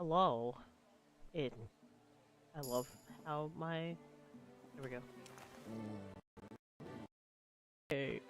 Hello. It. I love how my. There we go. Hey.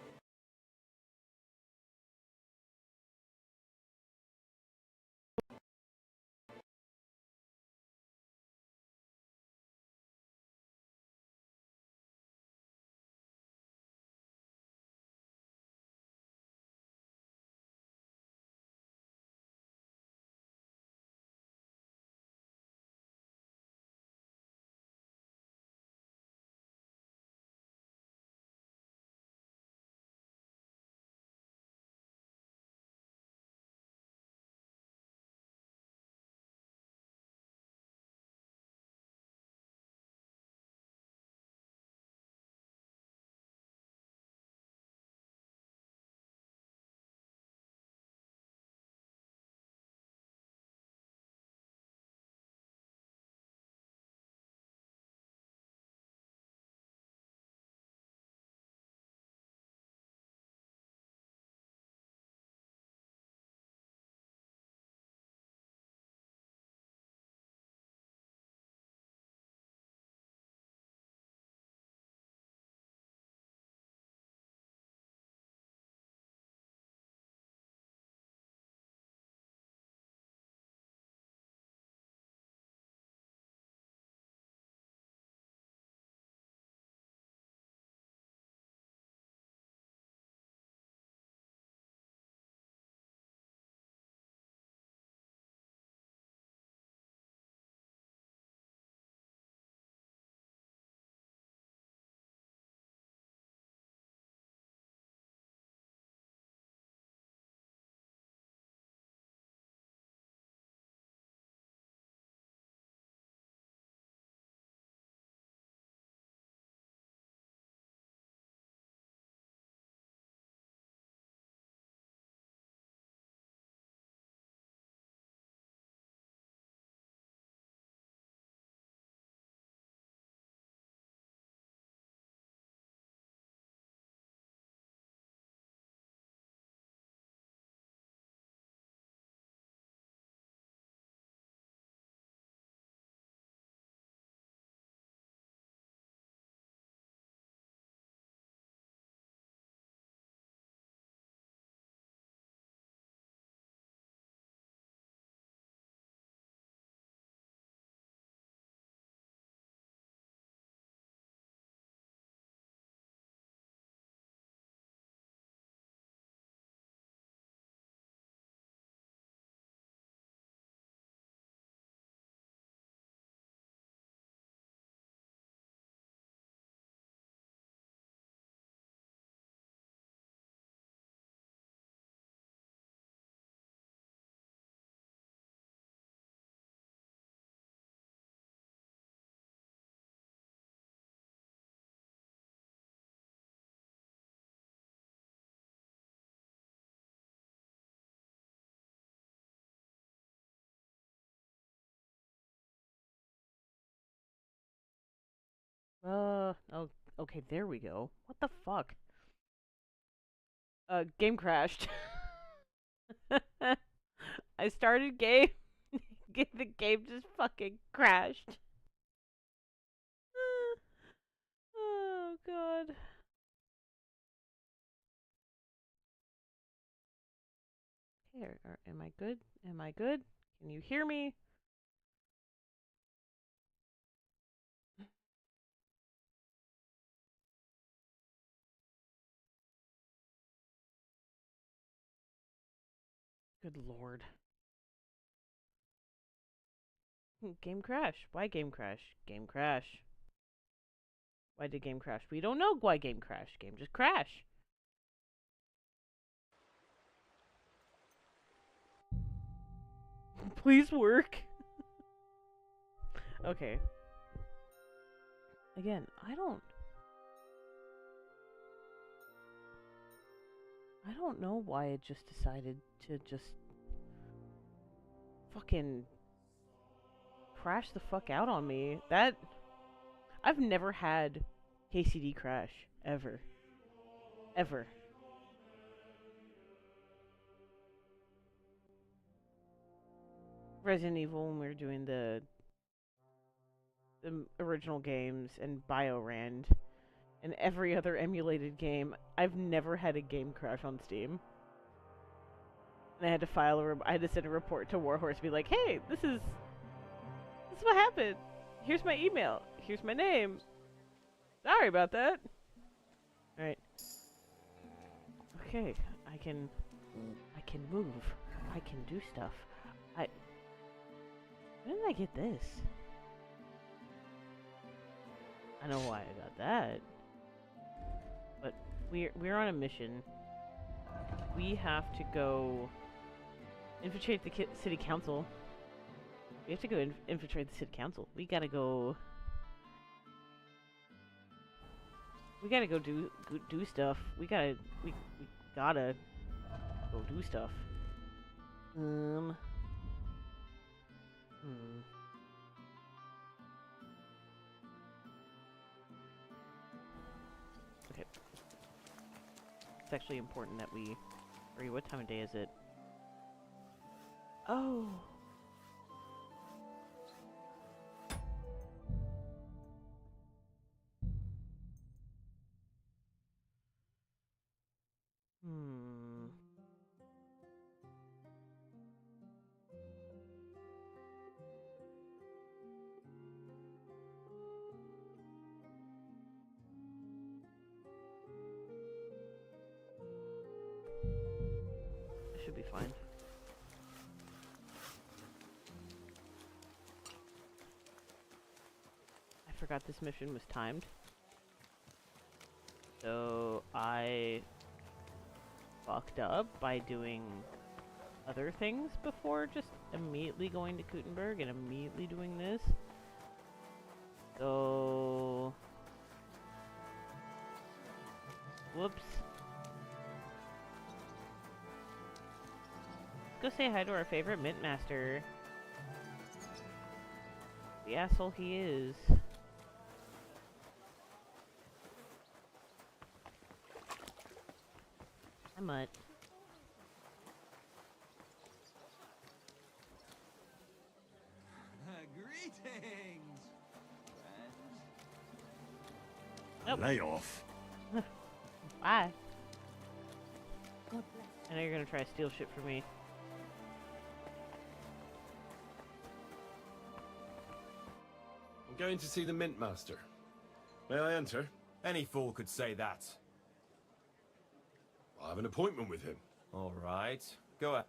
Oh, okay, there we go. What the fuck? Game crashed. I started game. The game just fucking crashed. Oh, God. Here, am I good? Am I good? Can you hear me? Good lord. Game crash. Why game crash? Game crash. Why did game crash? We don't know why game crashed. Game just crashed. Please work. Okay. Again, I don't know why it just decided to just fucking crash the fuck out on me. I've never had KCD crash ever. Ever. Resident Evil when we were doing the original games and BioRand and every other emulated game. I've never had a game crash on Steam. And I had to I had to send a report to Warhorse, be like, "Hey, this is what happened. Here's my email. Here's my name. Sorry about that." All right. Okay, I can move. I can do stuff. When did I get this? I know why I got that. But we're on a mission. We have to go infiltrate the city council. We have to go infiltrate the city council. We gotta go do stuff. We gotta go do stuff. Okay. It's actually important that we hurry. What time of day is it? Oh. Should be fine. I forgot this mission was timed. So I fucked up by doing other things before just immediately going to Kuttenberg and immediately doing this. So whoops. Let's go say hi to our favorite Mint Master. The asshole he is. Hi, Mutt. Greetings, friends. Nope. Lay off. Bye. I know you're gonna try to steal shit from me. I'm going to see the Mint Master. May I enter? Any fool could say that. I have an appointment with him. All right, go ahead.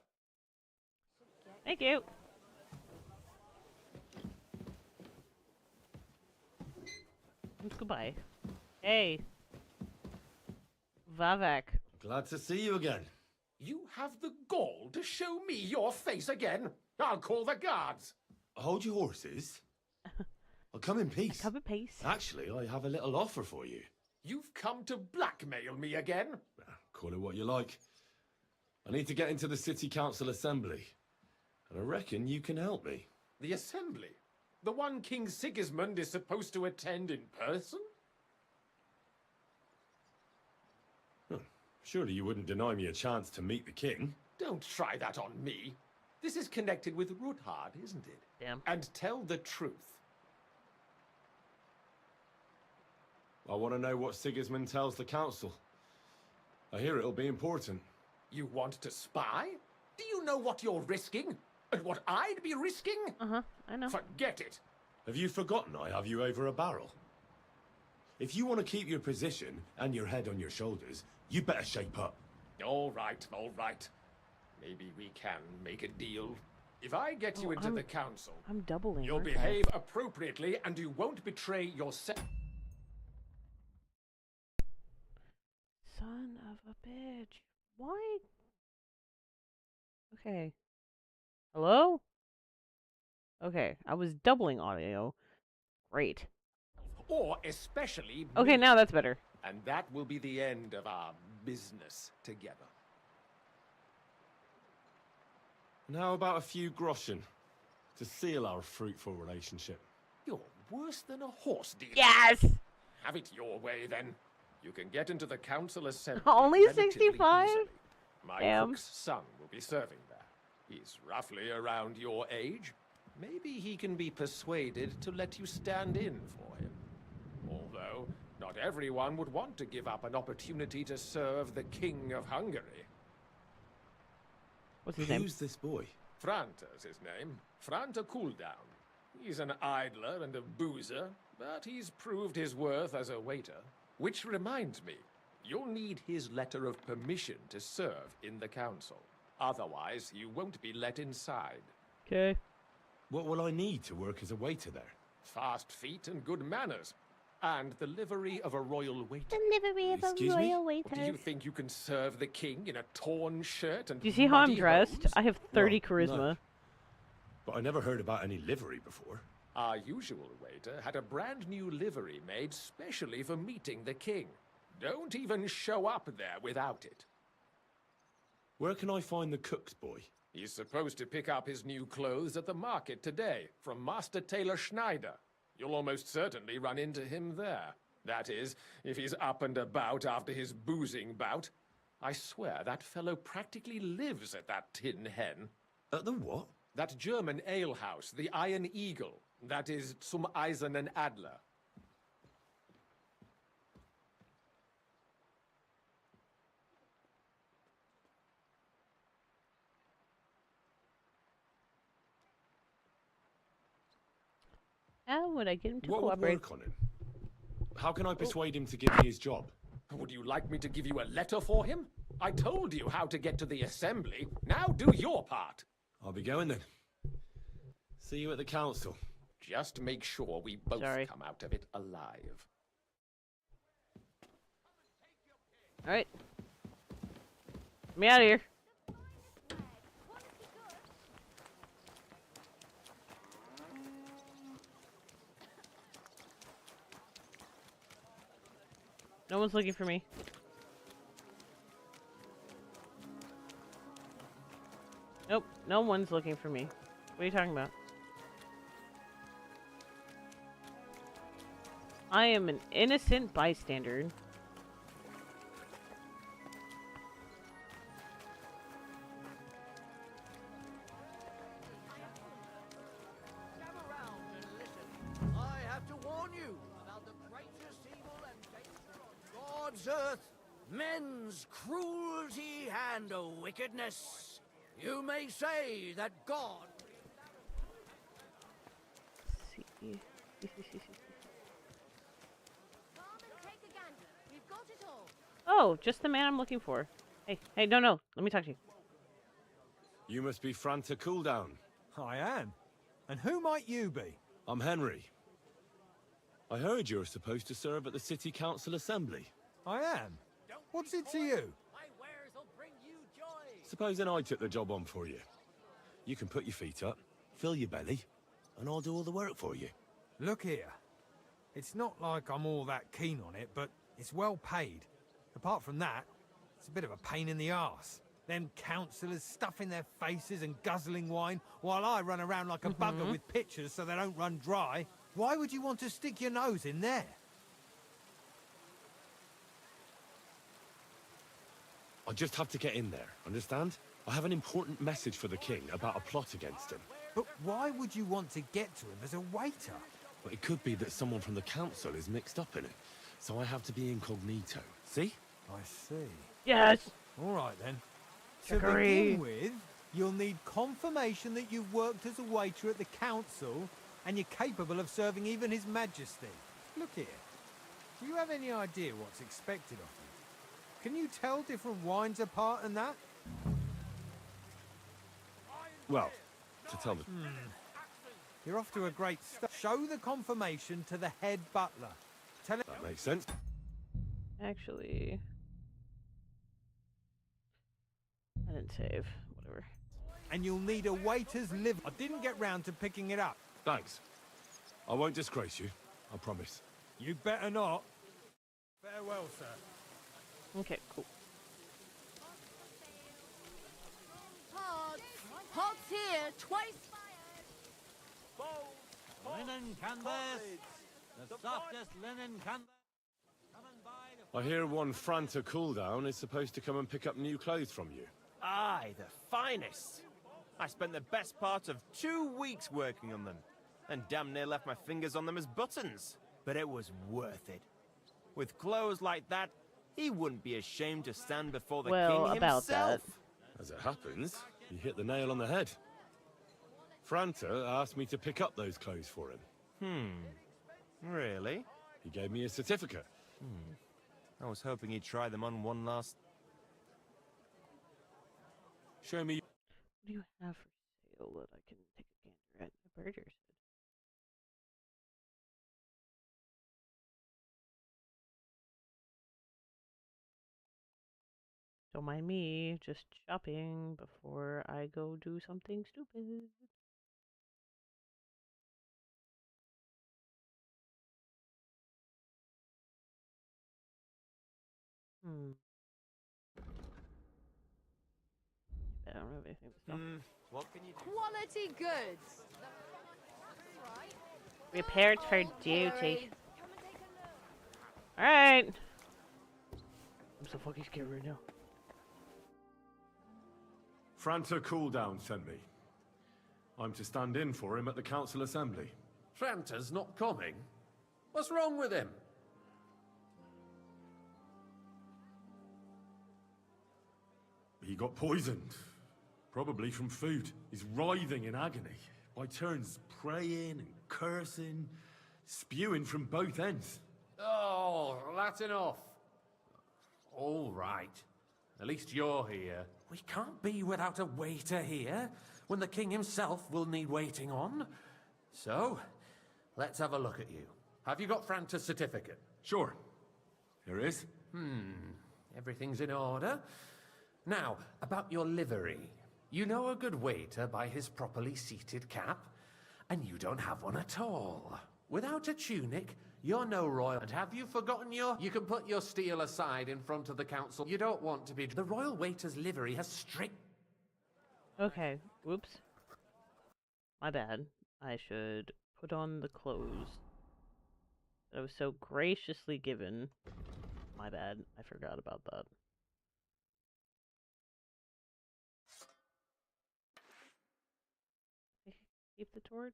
Thank you. Goodbye. Hey. Vavak. Glad to see you again. You have the gall to show me your face again? I'll call the guards. Hold your horses. I'll come in peace. Come in peace. Actually, I have a little offer for you. You've come to blackmail me again? Call it what you like. I need to get into the City Council Assembly. And I reckon you can help me. The assembly? The one King Sigismund is supposed to attend in person? Surely you wouldn't deny me a chance to meet the king. Don't try that on me. This is connected with Ruthard, isn't it? Damn. And tell the truth. I want to know what Sigismund tells the council. I hear it'll be important. You want to spy? Do you know what you're risking? And what I'd be risking? Uh-huh, I know. Forget it. Have you forgotten I have you over a barrel? If you want to keep your position and your head on your shoulders, you better shape up. All right, all right. Maybe we can make a deal. If I get you into the council, I'm doubling. you'll aren't I? behave appropriately and you won't betray yourself. Son of a bitch. Why? Okay. Hello? Okay, I was doubling audio. Great. Or especially Okay, me. now that's better. And that will be the end of our business together. And how about a few groschen to seal our fruitful relationship? You're worse than a horse dealer. Yes! Have it your way, then. You can get into the council assembly. Only relatively 65? easily. My Damn. cook's son will be serving there. He's roughly around your age. Maybe he can be persuaded to let you stand in for him. Although, not everyone would want to give up an opportunity to serve the King of Hungary. What's his name? Who's this boy? Franta's his name. Franta Cooldown. He's an idler and a boozer, but he's proved his worth as a waiter. Which reminds me, you'll need his letter of permission to serve in the council. Otherwise, you won't be let inside. Okay. What will I need to work as a waiter there? Fast feet and good manners. And the livery of a royal waiter. The livery of Excuse a me? royal Do waiter. you think you can serve the king in a torn shirt and Do you see how I'm muddy dressed? hose? I have 30 Well, charisma. no. But I never heard about any livery before. Our usual waiter had a brand new livery made specially for meeting the king. Don't even show up there without it. Where can I find the cook's boy? He's supposed to pick up his new clothes at the market today from Master Tailor Schneider. You'll almost certainly run into him there. That is, if he's up and about after his boozing bout. I swear that fellow practically lives at that Tin Hen. At the what? That German alehouse, the Iron Eagle. That is Zum Eisernen Adler. How would I get him to What would cooperate? work on him? How can I persuade him to give me his job? Would you like me to give you a letter for him? I told you how to get to the assembly. Now do your part. I'll be going then. See you at the council. Just make sure we both Sorry. come out of it alive. Alright. Get me out of here. No one's looking for me. Nope, no one's looking for me. What are you talking about? I am an innocent bystander. I have to warn you about the greatest evil and danger on God's earth, men's cruelty and wickedness. You may say that God... See. Oh, just the man I'm looking for. Hey, no. Let me talk to you. You must be Franta Cooldown. I am. And who might you be? I'm Henry. I heard you're supposed to serve at the City Council Assembly. I am. What's it to you? My wares will bring you joy. Supposing I took the job on for you. You can put your feet up, fill your belly, and I'll do all the work for you. Look here. It's not like I'm all that keen on it, but it's well paid. Apart from that, it's a bit of a pain in the arse. Them councillors stuffing their faces and guzzling wine, while I run around like a bugger with pitchers so they don't run dry. Why would you want to stick your nose in there? I just have to get in there, understand? I have an important message for the king about a plot against him. But why would you want to get to him as a waiter? But it could be that someone from the council is mixed up in it, so I have to be incognito. See? I see. Yes! All right then. To Agree. begin with, you'll need confirmation that you've worked as a waiter at the council and you're capable of serving even His Majesty. Look here. Do you have any idea what's expected of you? Can you tell different wines apart and that? Well, to tell the... You're off to a great start. Show the confirmation to the head butler. Tell him... That makes sense. Actually... I didn't save. Whatever. And you'll need a waiter's liver. I didn't get round to picking it up. Thanks. I won't disgrace you, I promise. You better not. Farewell, sir. Okay, cool. Hogs here, twice Linen canvas, the softest linen canvas. Come and buy the I hear one Franta Cooldown is supposed to come and pick up new clothes from you. Aye, the finest. I spent the best part of 2 weeks working on them, and damn near left my fingers on them as buttons. But it was worth it. With clothes like that, he wouldn't be ashamed to stand before the Well, king about himself. that. As it happens, you hit the nail on the head. Franta asked me to pick up those clothes for him. Really? He gave me a certificate. I was hoping he'd try them on one last... Show me. What do you have for sale that I can take a gander at? The burgers. Don't mind me, just shopping before I go do something stupid. I don't have anything to sell. What can you do? Quality goods. Repaired for No duty. worries. Alright. I'm so fucking scared right now. Franta Cooldown sent me. I'm to stand in for him at the council assembly. Franta's not coming. What's wrong with him? He got poisoned. Probably from food. He's writhing in agony. By turns praying and cursing, spewing from both ends. Oh, that's enough. All right. At least you're here. We can't be without a waiter here, when the king himself will need waiting on. So, let's have a look at you. Have you got Franta's certificate? Sure. Here it is. Everything's in order. Now, about your livery. You know a good waiter by his properly seated cap, and you don't have one at all. Without a tunic, you're no royal. And have you forgotten your... You can put your steel aside in front of the council. You don't want to be... The royal waiter's livery has strict... Okay, whoops. My bad. I should put on the clothes that I was so graciously given. My bad. I forgot about that. Keep the torch.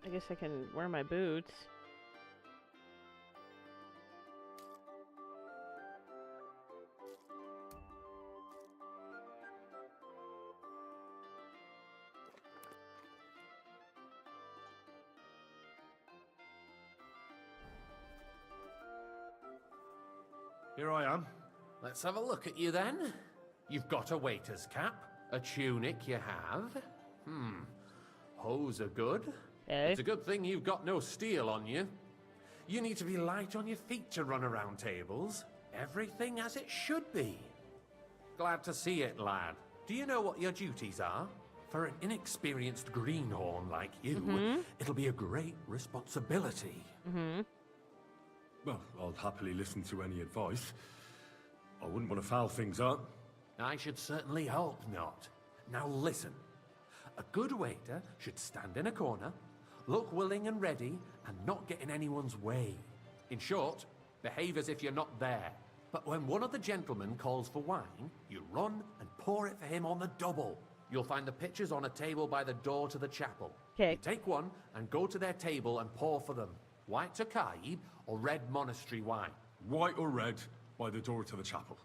I guess I can wear my boots. Here I am. Let's have a look at you then. You've got a waiter's cap. A tunic you have. Hose are good. Okay. It's a good thing you've got no steel on you. You need to be light on your feet to run around tables. Everything as it should be. Glad to see it, lad. Do you know what your duties are? For an inexperienced greenhorn like you, it'll be a great responsibility. Well, I'll happily listen to any advice. I wouldn't want to foul things up. I should certainly hope not. Now listen. A good waiter should stand in a corner, look willing and ready, and not get in anyone's way. In short, behave as if you're not there. But when one of the gentlemen calls for wine, you run and pour it for him on the double. You'll find the pitchers on a table by the door to the chapel. Okay. You take one and go to their table and pour for them. White Tokaib or red monastery wine. White or red, by the door to the chapel.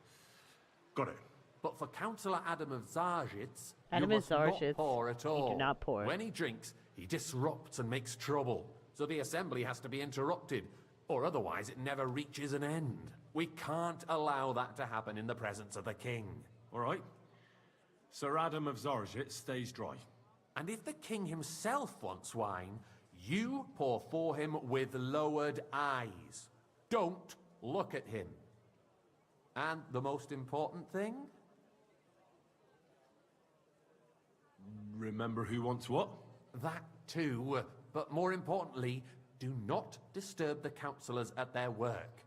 Got it. But for Councillor Adam of Zarzhitz, Adam you of must not Zarzhitz, pour at all. you do not pour. When he drinks, he disrupts and makes trouble. So the assembly has to be interrupted, or otherwise it never reaches an end. We can't allow that to happen in the presence of the king. All right. Sir Adam of Zarzhitz stays dry. And if the king himself wants wine, you pour for him with lowered eyes. Don't look at him. And the most important thing? Remember who wants what? That too, but more importantly, Do not disturb the councillors at their work.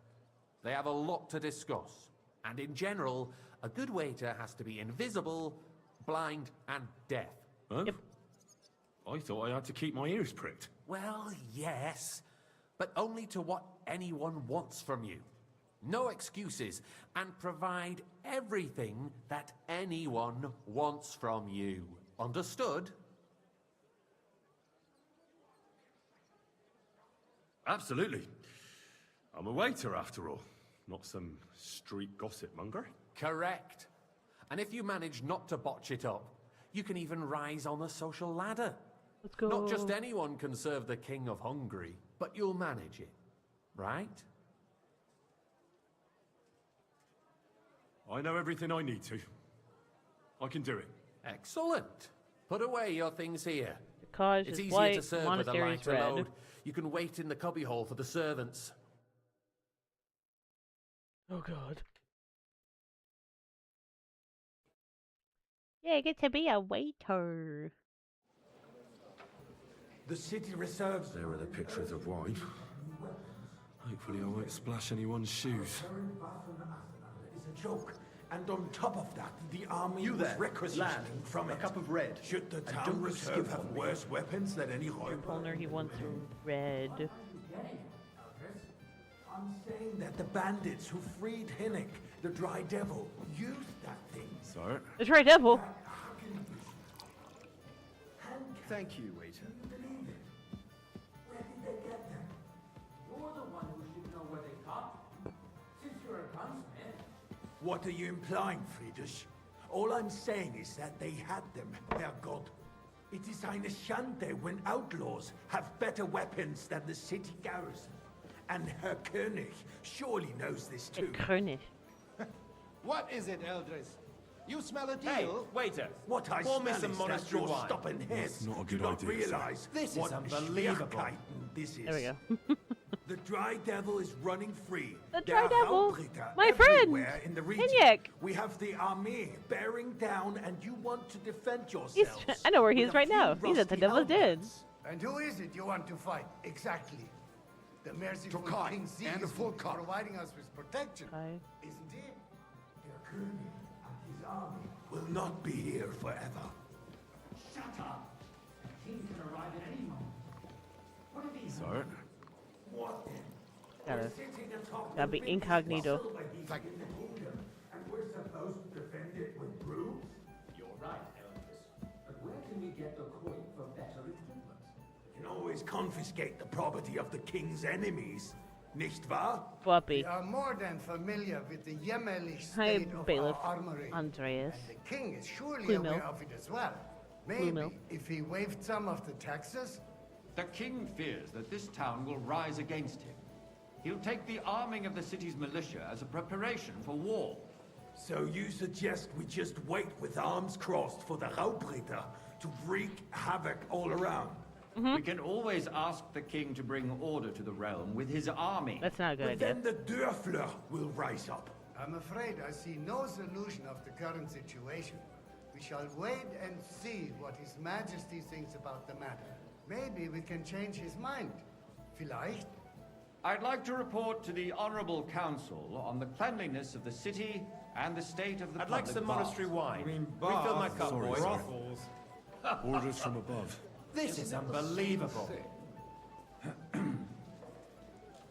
They have a lot to discuss. And in general, a good waiter has to be invisible, blind, and deaf. Huh? Yep. I thought I had to keep my ears pricked. Well, yes, but only to what anyone wants from you. No excuses, and provide everything that anyone wants from you. Understood? Absolutely. I'm a waiter, after all. Not some street gossip monger. Correct. And if you manage not to botch it up, you can even rise on the social ladder. Let's go. Not just anyone can serve the King of Hungary, but you'll manage it, right? I know everything I need to. I can do it. Excellent. Put away your things here. The cottage It's is easier white, to serve with a monastery is lighter red. load. You can wait in the cubbyhole for the servants. Oh god. Yeah, I get to be a waiter. The city reserves. There are the pictures of wine. Hopefully I won't splash anyone's shoes. Is a joke. And on top of that, the army You was there, requisitioning lad, from a it. cup of red. Should the And town don't reserve skip have on me. worse weapons than any Räuber? Polner, he wants red. I'm saying that the bandits who freed Hinnick, the Dry Devil, used that thing. Sir? It's right, devil. Thank you, waiter. Where did they get them? You're the one who should know where they come. Since you're a gunsmith. What are you implying, Friedrich? All I'm saying is that they had them, Herr God. It is eine Schande when outlaws have better weapons than the city garrison. And Herr König surely knows this The too. König. What is it, Eldris? You smell a Hey, deal? waiter. What I Pour me smell some is that monastery your wine. stubborn heads not a do good not idea, sir. realize This is what unbelievable. Schwierigkeiten this is. There we go. The Dry Devil is running free. The There Dry are Devil? Hauptritter My friend! everywhere in the region. Hinnick! We have the army bearing down, and you want to defend He's, yourselves. I know where he with is a right few now. He's at the rusty Devil's Den. helmets. And who is it you want to fight, exactly? The merciful Tokai, King and a full Sigismund cup. providing us with protection, Hi. isn't he? Herr König and his army will not be here forever. Shut up. The king can arrive at any moment. What have you Sir? What then? Gotta, We're sitting atop gotta the be biggest incognito. silver heap in the kingdom, and we're supposed to defend it with brooms? You're right, Elvis. But where can we get the coin for better equipment? You can always confiscate the property of the king's enemies, nicht wahr? Floppy. We are more than familiar with the jämmerlich Hi, state of Bailiff. our armory. Andreas. And the king is surely Blue aware Mill. of it as well. Blue Mill. Maybe if he waived some of the taxes. The king fears that this town will rise against him. He'll take the arming of the city's militia as a preparation for war. So you suggest we just wait with arms crossed for the Raubritter to wreak havoc all around? We can always ask the king to bring order to the realm with his army. That's not a good But idea. then the Dörfler will rise up. I'm afraid I see no solution of the current situation. We shall wait and see what His Majesty thinks about the matter. Maybe we can change his mind. Vielleicht? I'd like to report to the Honorable Council on the cleanliness of the city and the state of the I'd like public some monastery baths. wine. Refill my cup, Sorry, boys. sir. Orders from above. This is unbelievable.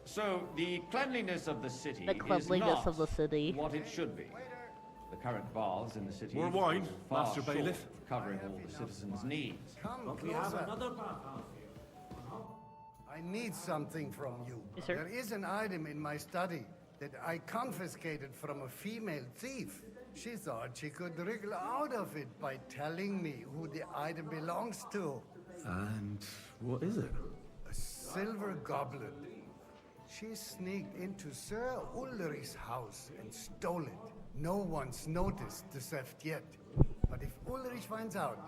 So, the cleanliness of the city The is cleanliness not of the city. what it should be. The current baths in the city More wine, fall Master far Bailiff. short of covering all the citizens' needs. Come We have closer. another bathhouse here. I need something from you. Yes, sir. There is an item in my study that I confiscated from a female thief. She thought she could wriggle out of it by telling me who the item belongs to. And what is it? A silver goblet. She sneaked into Sir Ulrich's house and stole it. No one's noticed the theft yet. But if Ulrich finds out,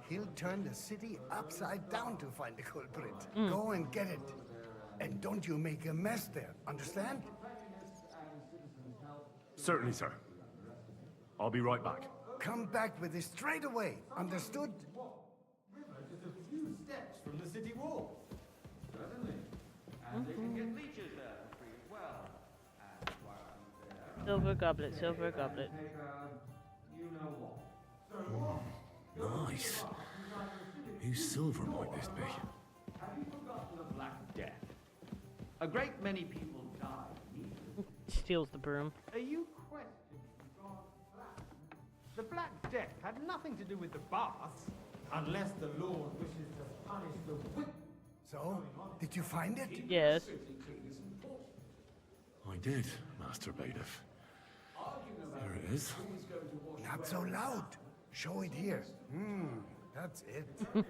he'll turn the city upside down to find the culprit. Go and get it. And don't you make a mess there, understand? Certainly, sir. I'll be right back. Come back with it straight away, understood? Just a few steps from the city wall. Certainly. Silver goblet, silver goblet. Nice. Whose silver might this be? Have you forgotten the Black Death? A great many people died. Steals the broom. Are you questioning God's plan? The Black Death had nothing to do with the baths, unless the Lord wishes to punish the wicked. So, did you find it? Yes. I did, Master Bailiff. There it is. Not so loud. Show it here. That's it.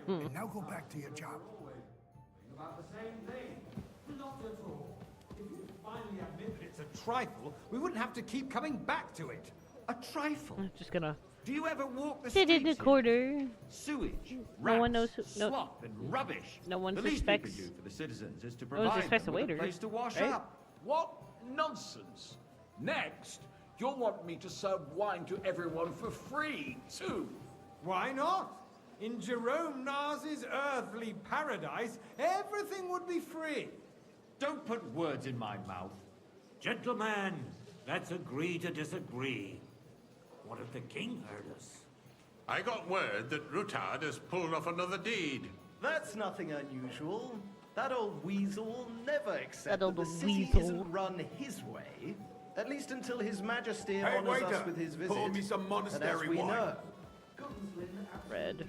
And now go back to your job. About the same thing. Not at all. If you finally admit that it's a trifle, we wouldn't have to keep coming back to it. A trifle? I'm just gonna Do you ever walk the sit streets in the here? corner. Sewage, No one knows rats, who- no- slop, and rubbish. No one the least suspects. we can do for the citizens is to No one provide suspects them the with a waiters, place to wash right? up. What nonsense! Next, you'll want me to serve wine to everyone for free, too. Why not? In Jerome Nas's earthly paradise, everything would be free. Don't put words in my mouth. Gentlemen, let's agree to disagree. What if the king heard us? I got word that Rutard has pulled off another deed. That's nothing unusual. That old weasel will never accept That old the city weasel. isn't run his way. At least until His Majesty Hey, honors waiter, us with his visit. pour me some And monastery as we wine. know, Red.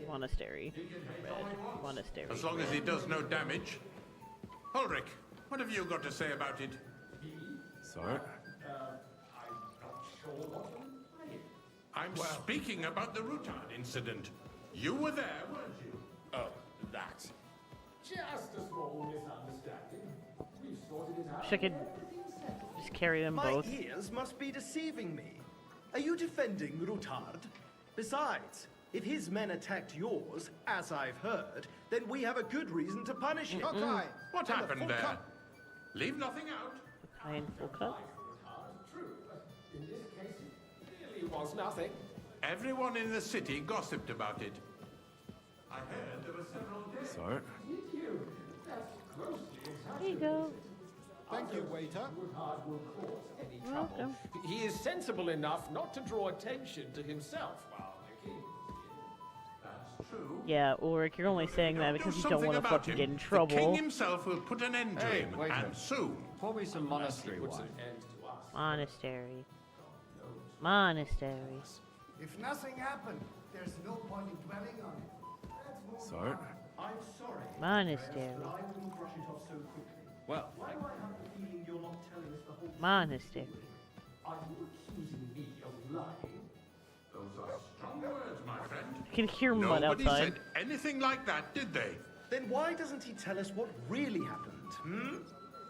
Monastery. Red. Monastery. As long as he does no damage. Ulrich, what have you got to say about it? Sir? I'm speaking about the Rutard incident. You were there, weren't you? Oh, that. Just a small misunderstanding. We've sorted it out. Wish I could just carry them my both. ears must be deceiving me. Are you defending Rutard? Besides, if his men attacked yours, as I've heard, then we have a good reason to punish him. What happened there? Leave nothing out. High and full cut. True, but in this case, it really was nothing. Everyone in the city gossiped about it. I heard there were several dead. Sir? Here you go. Thank you, waiter. You're welcome. He is sensible enough not to draw attention to himself while the king. That's true. Yeah, Ulrich, you're only saying that because you don't something want to about fucking him, get in The king trouble. himself will put an end to Hey, him, waiter. and soon. Pour me some monastery Puts wine. an end to us. Monastery. Monastery. If nothing happened, there's no point in dwelling on it. Let's move Sir? on. I'm sorry. Monastery. But I wouldn't brush it off so quickly. Well, Why do I have the feeling you're not telling us the whole truth? Monastery. Are you accusing me of lying? Those are strong words, my friend. You can hear mud Nobody outside. said anything like that, did they? Then why doesn't he tell us what really happened,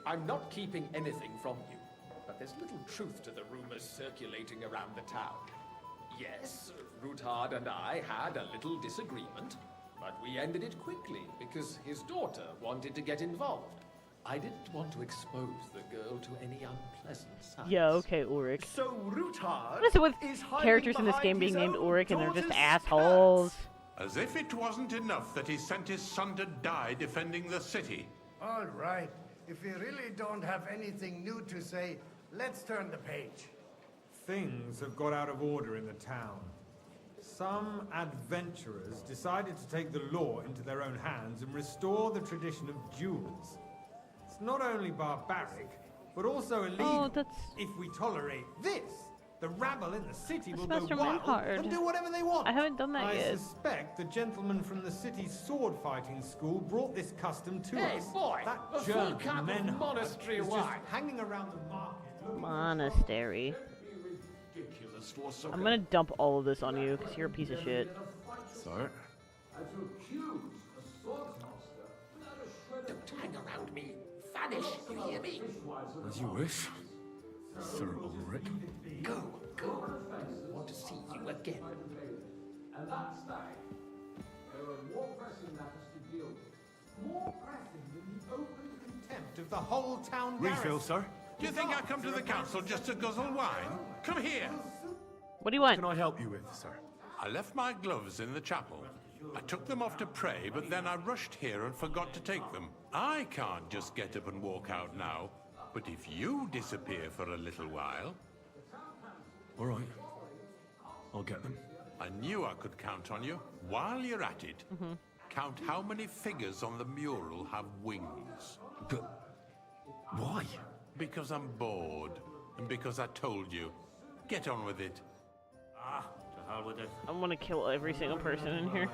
I'm not keeping anything from you, but there's little truth to the rumors circulating around the town. Yes, Rutard and I had a little disagreement, but we ended it quickly because his daughter wanted to get involved. I didn't want to expose the girl to any unpleasant sights. Yeah, okay, Ulrich. So Rutard What is it with is hiding characters in this behind game being his named own Ulrich and they're just daughter's assholes? As if it wasn't enough that he sent his son to die defending the city. All right. If we really don't have anything new to say, let's turn the page. Things have got out of order in the town. Some adventurers decided to take the law into their own hands and restore the tradition of duels. It's not only barbaric, but also illegal. Oh, that's... If we tolerate this, the rabble in the city That's will go Master wild Manhard. and do whatever they want. I haven't done that I yet. suspect the gentleman from the city's sword fighting school brought this custom to Hey, us. boy, That a full German cup of Menhard monastery is just wine. hanging around the market. looking- Monastery. Ridiculous for so I'm gonna dump all of this on you because you're a piece of shit. Sir? Don't hang around me. Vanish, you hear me? As you wish, Sir Ulrich. Go. I want to see you again. And that's that. There are more pressing matters to deal with. More pressing than the open contempt of the whole town Refill, garrison. sir? Do you think I come to the council just to guzzle wine? Come here. What do you want? Can I help you with, sir? I left my gloves in the chapel. I took them off to pray, but then I rushed here and forgot to take them. I can't just get up and walk out now. But if you disappear for a little while... All right. I'll get them. I knew I could count on you. While you're at it, count how many figures on the mural have wings. But why? Because I'm bored. And because I told you. Get on with it. Ah, to hell with it. I want to kill every single person in here.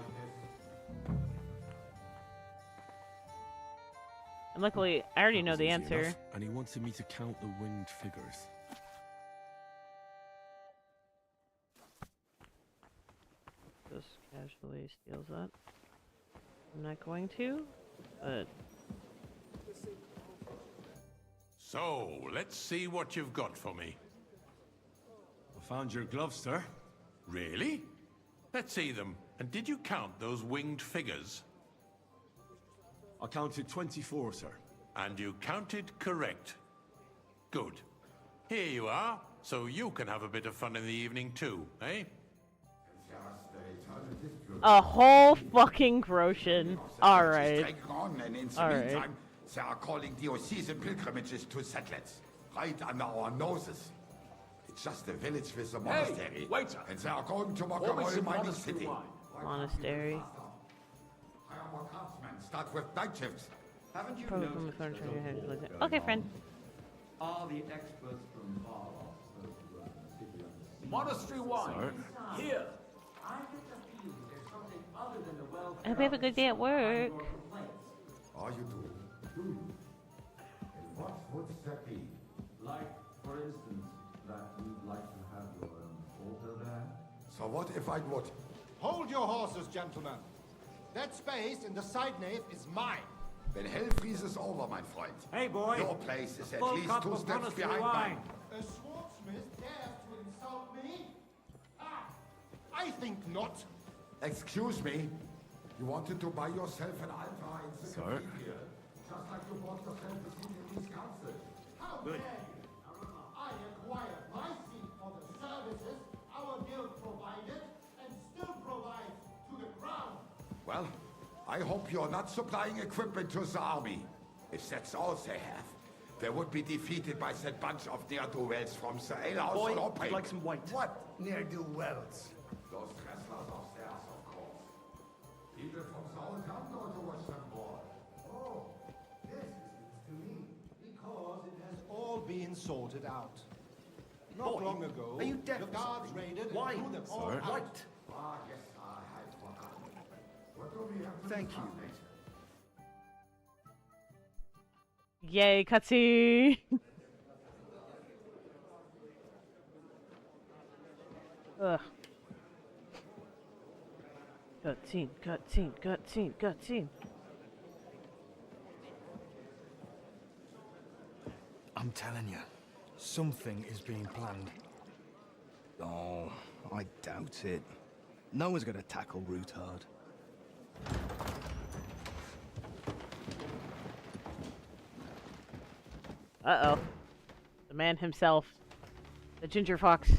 And luckily, I already know the Easy answer. enough, and he wanted me to count the winged figures. Just casually steals that. I'm not going to, but... So, let's see what you've got for me. I found your gloves, sir. Really? Let's see them. And did you count those winged figures? I counted 24, sir. And you counted correct. Good. Here you are, so you can have a bit of fun in the evening too, eh? A whole fucking Groshen. Alright. And in the Alright. meantime, they are calling diocesan pilgrimages to settlers, right under our noses. It's just a village with a monastery. waiter. And they are going to mock a Pour me whole some mining monastery city. wine. Monastery. Hire more craftsmen, start with night shifts. Haven't you Probably from the noticed furniture there's you had to always listen. going Okay, on? friend. Are the experts from Barlow supposed to work in the city on the Monastery wine. Here. I get the feeling there's something other than the welfare. I hope you have a good day at work. Are you doing? And what would that be? Like, for instance, that you'd like to have your own altar there? So what if I would? Hold your horses, gentlemen. That space in the side nave is mine. Then hell freezes over, my friend. Hey, boy. Your place is at Full least cup 2 of steps monastery behind wine. mine. A swordsmith dares to insult me? Ah, I think not. Excuse me? You wanted to buy yourself an altar in the Sir? cathedral, just like you bought yourself a seat in these council. How dare you? I acquired my seat for the services our guild provided and still provides to the crown. Well, I hope you're not supplying equipment to the army. If that's all they have, they would be defeated by that bunch of ne'er-do-wells from the alehouse Boy, or I'd like some white. What ne'er-do-wells? Those wrestlers upstairs, of course. People from the whole town go to watch them board. Oh, this is news to me. Because it has all been sorted out. Not Boy, long ago, are you deaf the or guards something? raided Why? and threw them all Sir? out. White. Ah, yes, I had forgotten. What do we have to Thank do you. now, mate? Yay, cutscene! Ugh. Cutscene, cutscene, cutscene, cutscene. I'm telling you, something is being planned. Oh, I doubt it. No one's gonna tackle Rootard. Uh-oh. The man himself. The Ginger Fox.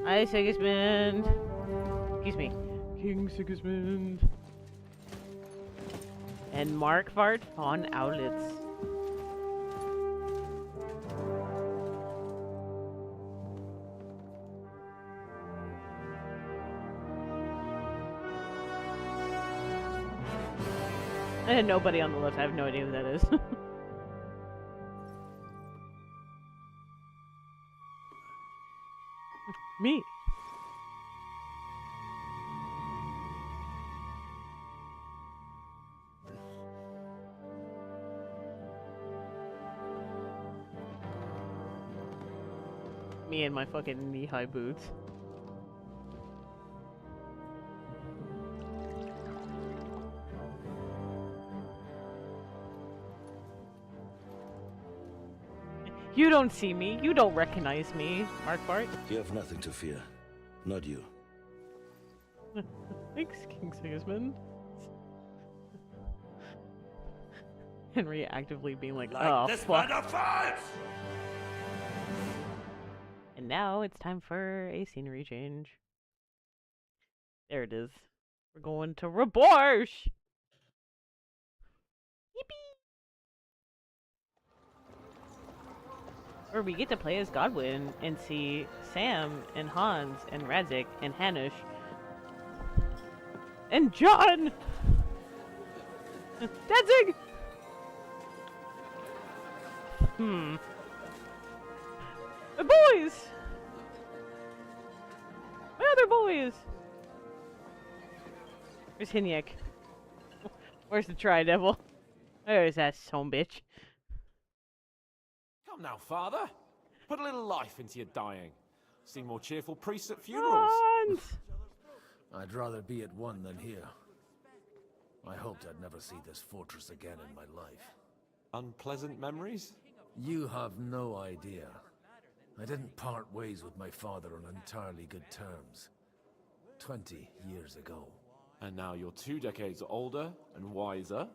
Hi, Sigismund. Excuse me. King Sigismund. And Markvart von Aulitz. And nobody on the left. I have no idea who that is. Me. Me and my fucking knee-high boots. You don't see me. You don't recognize me, Markvart. You have nothing to fear. Not you. Thanks, King Sigismund. Henry actively being like, Like oh, this fuck. man fights! And now it's time for a scenery change. There it is. We're going to Raborsh! Yippee! Where we get to play as Godwin and see Sam and Hans and Radzik and Hanush and John! Danzig! My boys! My other boys! Where's Hinyek? Where's the Tri-Devil? Where's that son bitch? Come now, father. Put a little life into your dying. Seen more cheerful priests at funerals. Hans! I'd rather be at one than here. I hoped I'd never see this fortress again in my life. Unpleasant memories? You have no idea. I didn't part ways with my father on entirely good terms. 20 years ago. And now you're 2 decades older and wiser.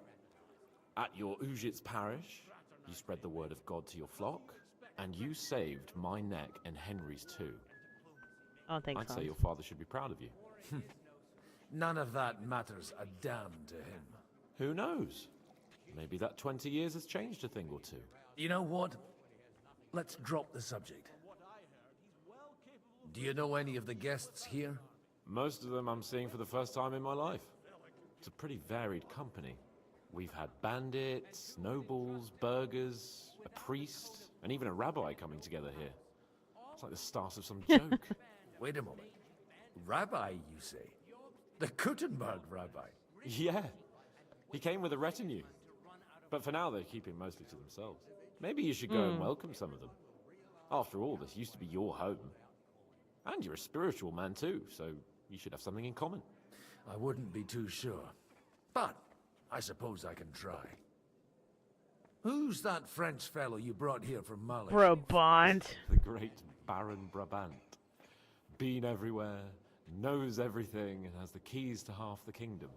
At your Ujit's parish, you spread the word of God to your flock, and you saved my neck and Henry's too. Oh, thanks, I'd say Hans. your father should be proud of you. None of that matters a damn to him. Who knows? Maybe that 20 years has changed a thing or two. You know what? Let's drop the subject. Do you know any of the guests here? Most of them I'm seeing for the first time in my life. It's a pretty varied company. We've had bandits, nobles, burghers, a priest, and even a rabbi coming together here. It's like the start of some joke. Wait a moment. Rabbi, you say? The Kuttenberg rabbi? Yeah. He came with a retinue. But for now, they're keeping mostly to themselves. Maybe you should go and welcome some of them. After all, this used to be your home. And you're a spiritual man too, so you should have something in common. I wouldn't be too sure. But I suppose I can try. Who's that French fellow you brought here from Mali? Brabant. The great Baron Brabant. Been everywhere, knows everything, and has the keys to half the kingdom.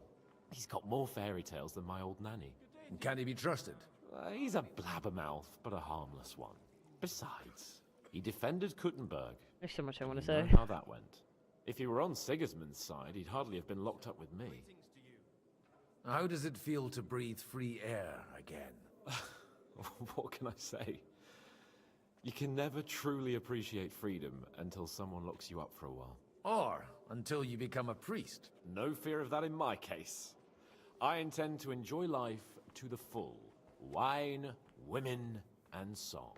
He's got more fairy tales than my old nanny. Can he be trusted? He's a blabbermouth, but a harmless one. Besides, he defended Kuttenberg. There's so much I want to You know say. how that went. If he were on Sigismund's side, he'd hardly have been locked up with me. How does it feel to breathe free air again? What can I say? You can never truly appreciate freedom until someone locks you up for a while. Or until you become a priest. No fear of that in my case. I intend to enjoy life to the full. Wine, women, and song.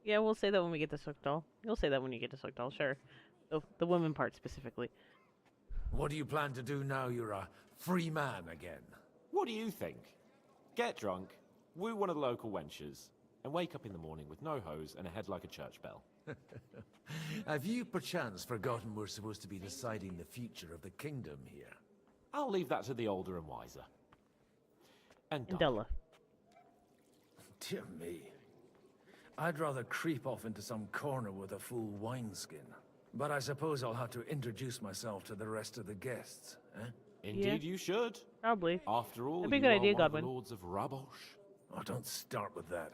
Yeah, we'll say that when we get to Sukdal. You'll say that when you get to Sukdal, sure. The women part specifically. What do you plan to do now you're a free man again? What do you think? Get drunk, woo one of the local wenches, and wake up in the morning with no hose and a head like a church bell. Have you perchance forgotten we're supposed to be deciding the future of the kingdom here? I'll leave that to the older and wiser. And Della. Dear me. I'd rather creep off into some corner with a full wineskin. But I suppose I'll have to introduce myself to the rest of the guests, eh? Indeed you should. Probably. After all, That'd be a you good are idea, one of Godwin. the Lords of Rabosh. Oh, don't start with that.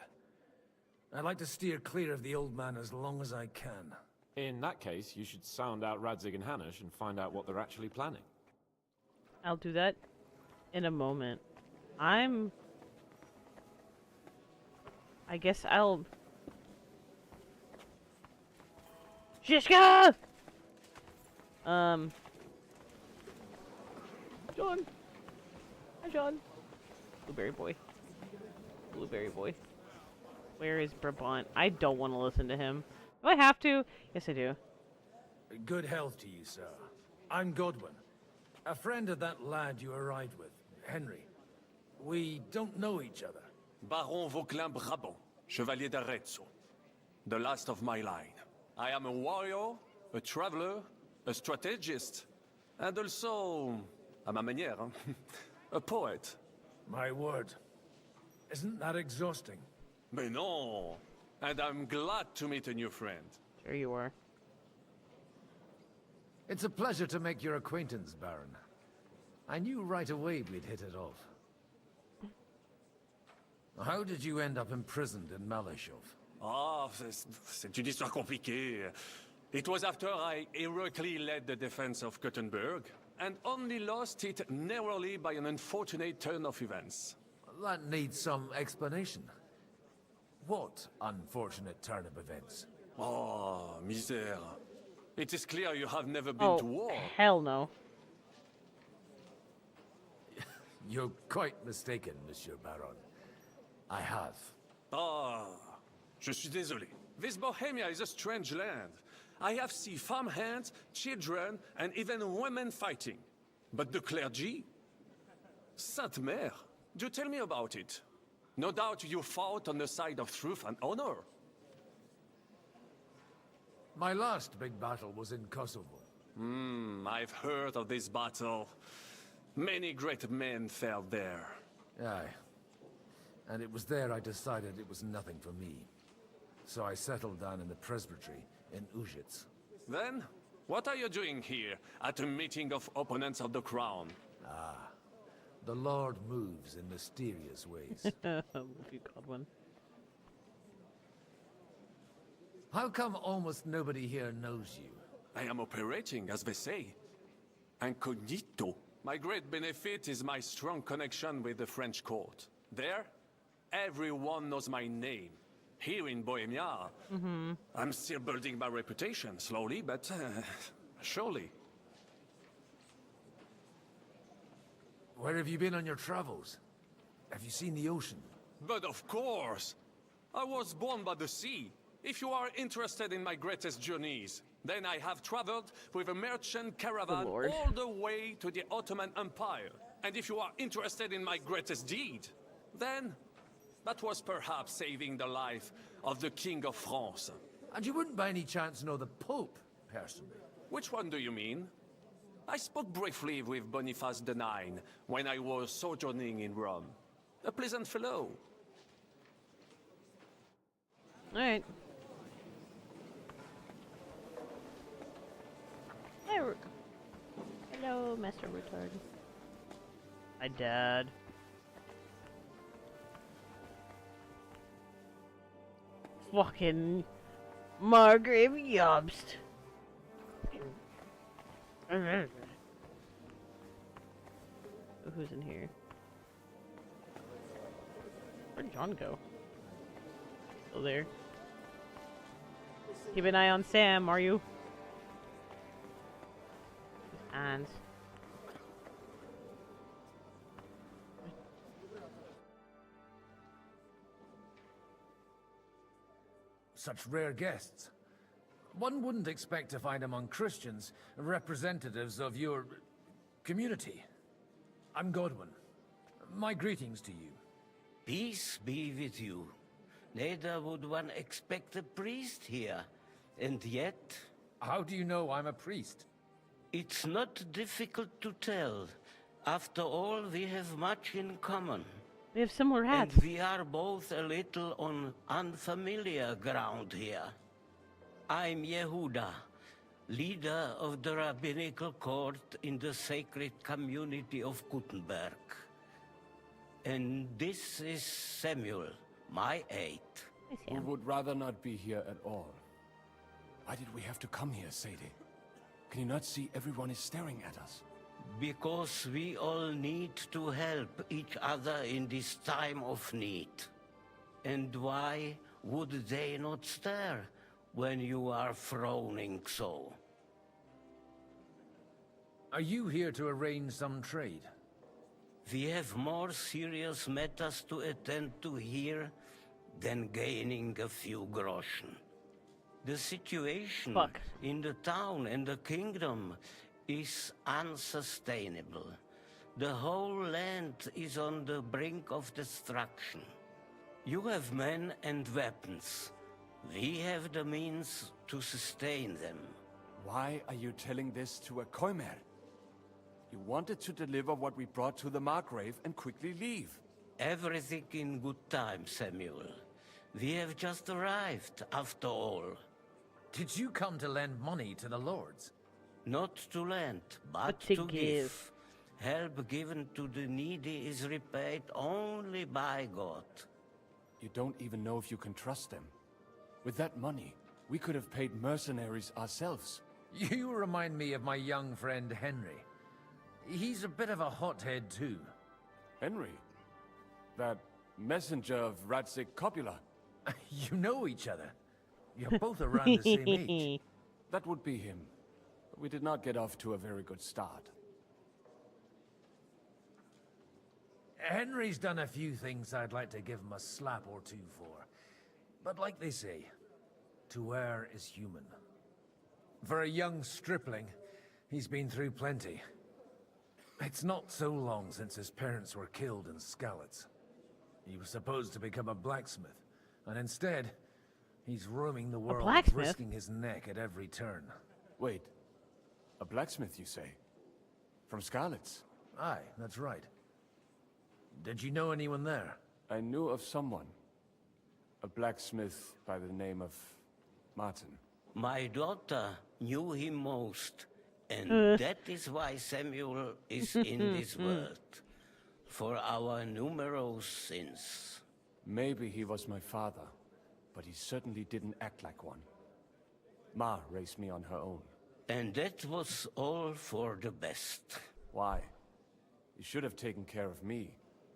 I'd like to steer clear of the old man as long as I can. In that case, you should sound out Radzig and Hanush and find out what they're actually planning. I'll do that in a moment. I guess I'll... Shishka! John. Hi, John. Blueberry boy. Blueberry boy. Where is Brabant? I don't want to listen to him. Do I have to? Yes, I do. Good health to you, sir. I'm Godwin. A friend of that lad you arrived with, Henry. We don't know each other. Baron Vauquelin Brabant, Chevalier d'Arezzo. The last of my line. I am a warrior, a traveler, a strategist, and also, à ma manière, a poet. My word. Isn't that exhausting? Mais non! And I'm glad to meet a new friend. Sure you are. It's a pleasure to make your acquaintance, Baron. I knew right away we'd hit it off. How did you end up imprisoned in Malashov? Ah, c'est une histoire compliquée. It was after I heroically led the defense of Gothenburg, and only lost it narrowly by an unfortunate turn of events. That needs some explanation. What unfortunate turn of events? Oh, misère. It is clear you have never been to war. Hell no. You're quite mistaken, Monsieur Baron. I have. Ah, je suis désolé. This Bohemia is a strange land. I have seen farmhands, children, and even women fighting. But the clergy? Sainte Mère, do tell me about it. No doubt you fought on the side of truth and honor. My last big battle was in Kosovo. I've heard of this battle. Many great men fell there. Aye. And it was there I decided it was nothing for me. So I settled down in the presbytery in Ujits. Then, what are you doing here at a meeting of opponents of the crown? Ah, the Lord moves in mysterious ways. If you called one. How come almost nobody here knows you? I am operating, as they say. Incognito. My great benefit is my strong connection with the French court. There, everyone knows my name. Here in Bohemia, I'm still building my reputation, slowly, but surely. Where have you been on your travels? Have you seen the ocean? But of course! I was born by the sea. If you are interested in my greatest journeys, then I have traveled with a merchant caravan all the way to the Ottoman Empire. And if you are interested in my greatest deed, then that was perhaps saving the life of the King of France. And you wouldn't by any chance know the Pope, personally? Which one do you mean? I spoke briefly with Boniface IX when I was sojourning in Rome. A pleasant fellow. Alright. Hello, Master Retard. Hi, Dad. Fucking Margrave Yobst. Who's in here? Where'd John go? Still there. Keep an eye on Sam, are you? And such rare guests. One wouldn't expect to find among Christians representatives of your community. I'm Godwin. My greetings to you. Peace be with you. Neither would one expect a priest here. And yet... How do you know I'm a priest? It's not difficult to tell. After all, we have much in common. We have similar hats. And we are both a little on unfamiliar ground here. I'm Yehuda, leader of the rabbinical court in the sacred community of Gutenberg. And this is Samuel, my aide. We would rather not be here at all. Why did we have to come here, Sadie? Can you not see everyone is staring at us? Because we all need to help each other in this time of need. And why would they not stare when you are frowning so? Are you here to arrange some trade? We have more serious matters to attend to here than gaining a few groschen. The situation in the town and the kingdom is unsustainable. The whole land is on the brink of destruction. You have men and weapons. We have the means to sustain them. Why are you telling this to a Koimer? You wanted to deliver what we brought to the Margrave and quickly leave. Everything in good time, Samuel. We have just arrived, after all. Did you come to lend money to the lords? Not to lend, but to give. Help given to the needy is repaid only by God. You don't even know if you can trust them. With that money, we could have paid mercenaries ourselves. You remind me of my young friend Henry. He's a bit of a hothead too. Henry? That messenger of Radzik Copula? You know each other. You're both around the same age. That would be him. But we did not get off to a very good start. Henry's done a few things I'd like to give him a slap or two for. But like they say, to err is human. For a young stripling, he's been through plenty. It's not so long since his parents were killed in Skalitz. He was supposed to become a blacksmith, and instead, he's roaming the world, risking his neck at every turn. Wait, a blacksmith, you say? From Skalitz? Aye, that's right. Did you know anyone there? I knew of someone. A blacksmith by the name of Martin. My daughter knew him most, and that is why Samuel is in this world. For our numerous sins. Maybe he was my father, but he certainly didn't act like one. Ma raised me on her own. And that was all for the best. Why? He should have taken care of me,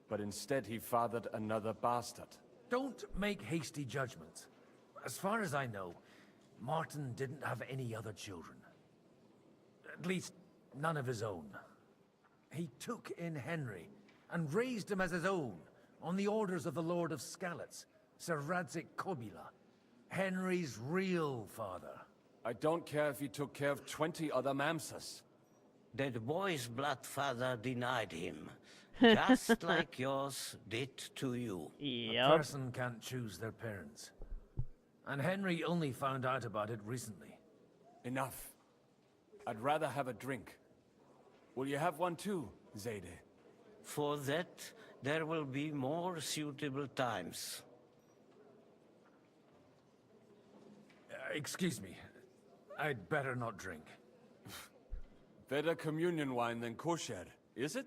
but instead he fathered another bastard. Don't make hasty judgments. As far as I know, Martin didn't have any other children. At least, none of his own. He took in Henry, and raised him as his own, on the orders of the Lord of Skalitz, Sir Radzik Copula, Henry's real father. I don't care if he took care of 20 other Mamsas. That boy's blood father denied him, just like yours did to you. A person can't choose their parents. And Henry only found out about it recently. Enough. I'd rather have a drink. Will you have one too, Zayde? For that, there will be more suitable times. Excuse me. I'd better not drink. Better communion wine than kosher, is it?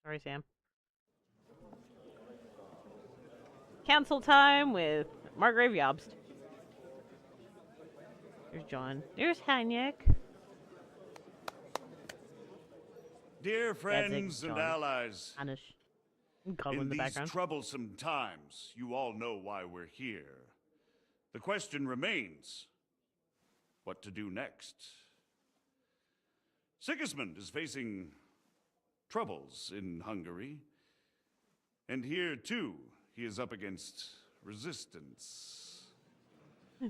Sorry, Sam. Council time with Margrave Jobst. There's John. There's Hanyek. Dear friends and allies, in these troublesome times, you all know why we're here. The question remains, what to do next? Sigismund is facing troubles in Hungary, and here too, he is up against resistance.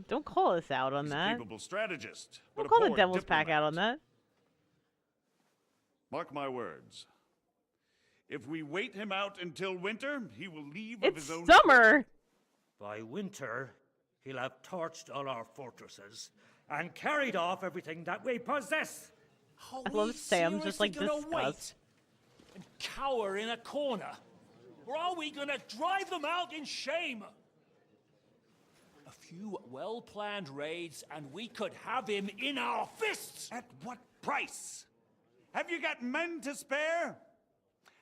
Don't call us out on He's that. a capable strategist, Don't but call a the poor Devil's diplomat. Pack out on that. Mark my words. If we wait him out until winter, he will leave of his own. It's summer! By winter, he'll have torched all our fortresses and carried off everything that we possess. I love Sam just like disgust. And cower in a corner? Or are we gonna drive them out in shame? A few well-planned raids and we could have him in our fists! At what price? Have you got men to spare?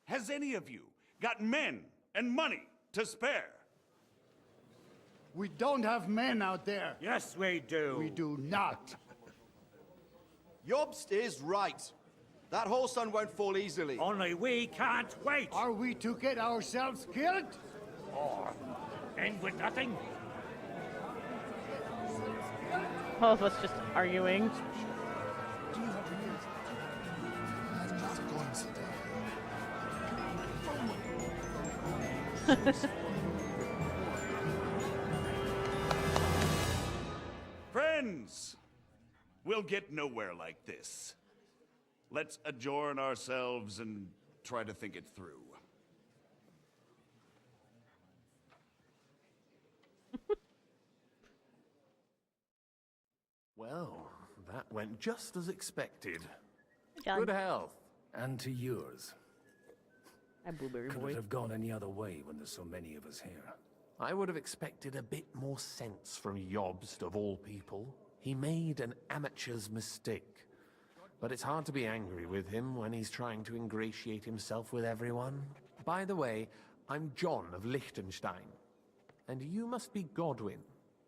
Has any of you got men and money to spare? We don't have men out there. Yes, we do. We do not. Jobst is right. That whole sun won't fall easily. Only we can't wait. Are we to get ourselves killed? Or end with nothing? All of us just arguing. Friends, we'll get nowhere like this. Let's adjourn ourselves and try to think it through. Well, that went just as expected. John. Good health. And to yours. That blueberry Could boy. it have gone any other way when there's so many of us here? I would have expected a bit more sense from Jobst, of all people. He made an amateur's mistake. But it's hard to be angry with him when he's trying to ingratiate himself with everyone. By the way, I'm John of Liechtenstein. And you must be Godwin,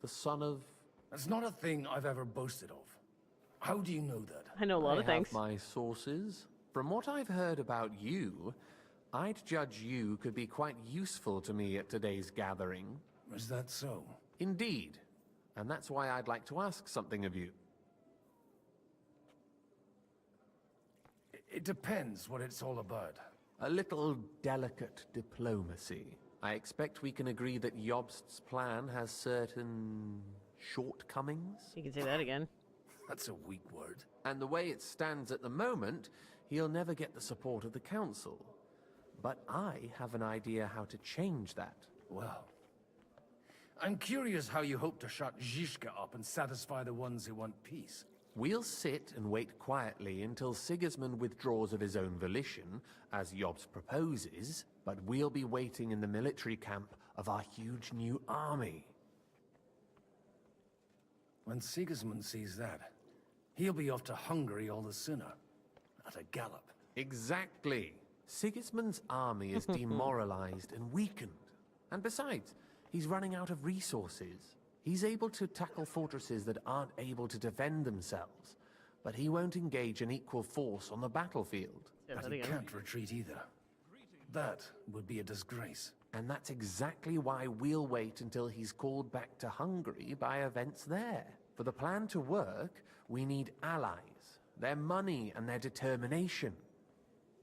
the son of... That's not a thing I've ever boasted of. How do you know that? I know a lot of things. I have my sources. From what I've heard about you, I'd judge you could be quite useful to me at today's gathering. Is that so? Indeed. And that's why I'd like to ask something of you. It depends what it's all about. A little delicate diplomacy. I expect we can agree that Jobst's plan has certain shortcomings. You can say that again. That's a weak word. And the way it stands at the moment, he'll never get the support of the council. But I have an idea how to change that. Well, I'm curious how you hope to shut Zizka up and satisfy the ones who want peace. We'll sit and wait quietly until Sigismund withdraws of his own volition, as Jobst proposes, but we'll be waiting in the military camp of our huge new army. When Sigismund sees that, he'll be off to Hungary all the sooner. At a gallop. Exactly. Sigismund's army is demoralized and weakened. And besides, he's running out of resources. He's able to tackle fortresses that aren't able to defend themselves, but he won't engage an equal force on the battlefield. But he can't retreat either. That would be a disgrace. And that's exactly why we'll wait until he's called back to Hungary by events there. For the plan to work, we need allies, their money and their determination.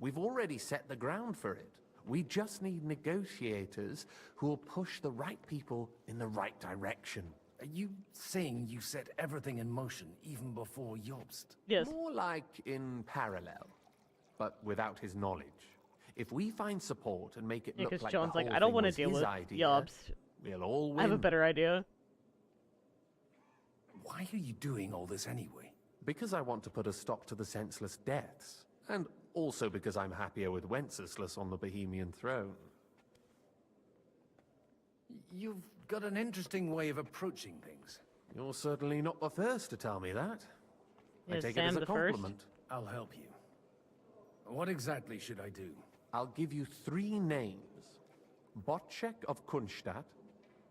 We've already set the ground for it. We just need negotiators who will push the right people in the right direction. Are you saying you set everything in motion even before Jobst? Yes. More like in parallel, but without his knowledge. If we find support and make it look like John's the whole I don't thing want to was deal his with idea, Jobst. we'll all win. I have a better idea. Why are you doing all this anyway? Because I want to put a stop to the senseless deaths. And also because I'm happier with Wenceslas on the Bohemian throne. You've got an interesting way of approaching things. You're certainly not the first to tell me that. I Is take Sam it as a the first? compliment. I'll help you. What exactly should I do? I'll give you 3 names. Botchek of Kunstadt,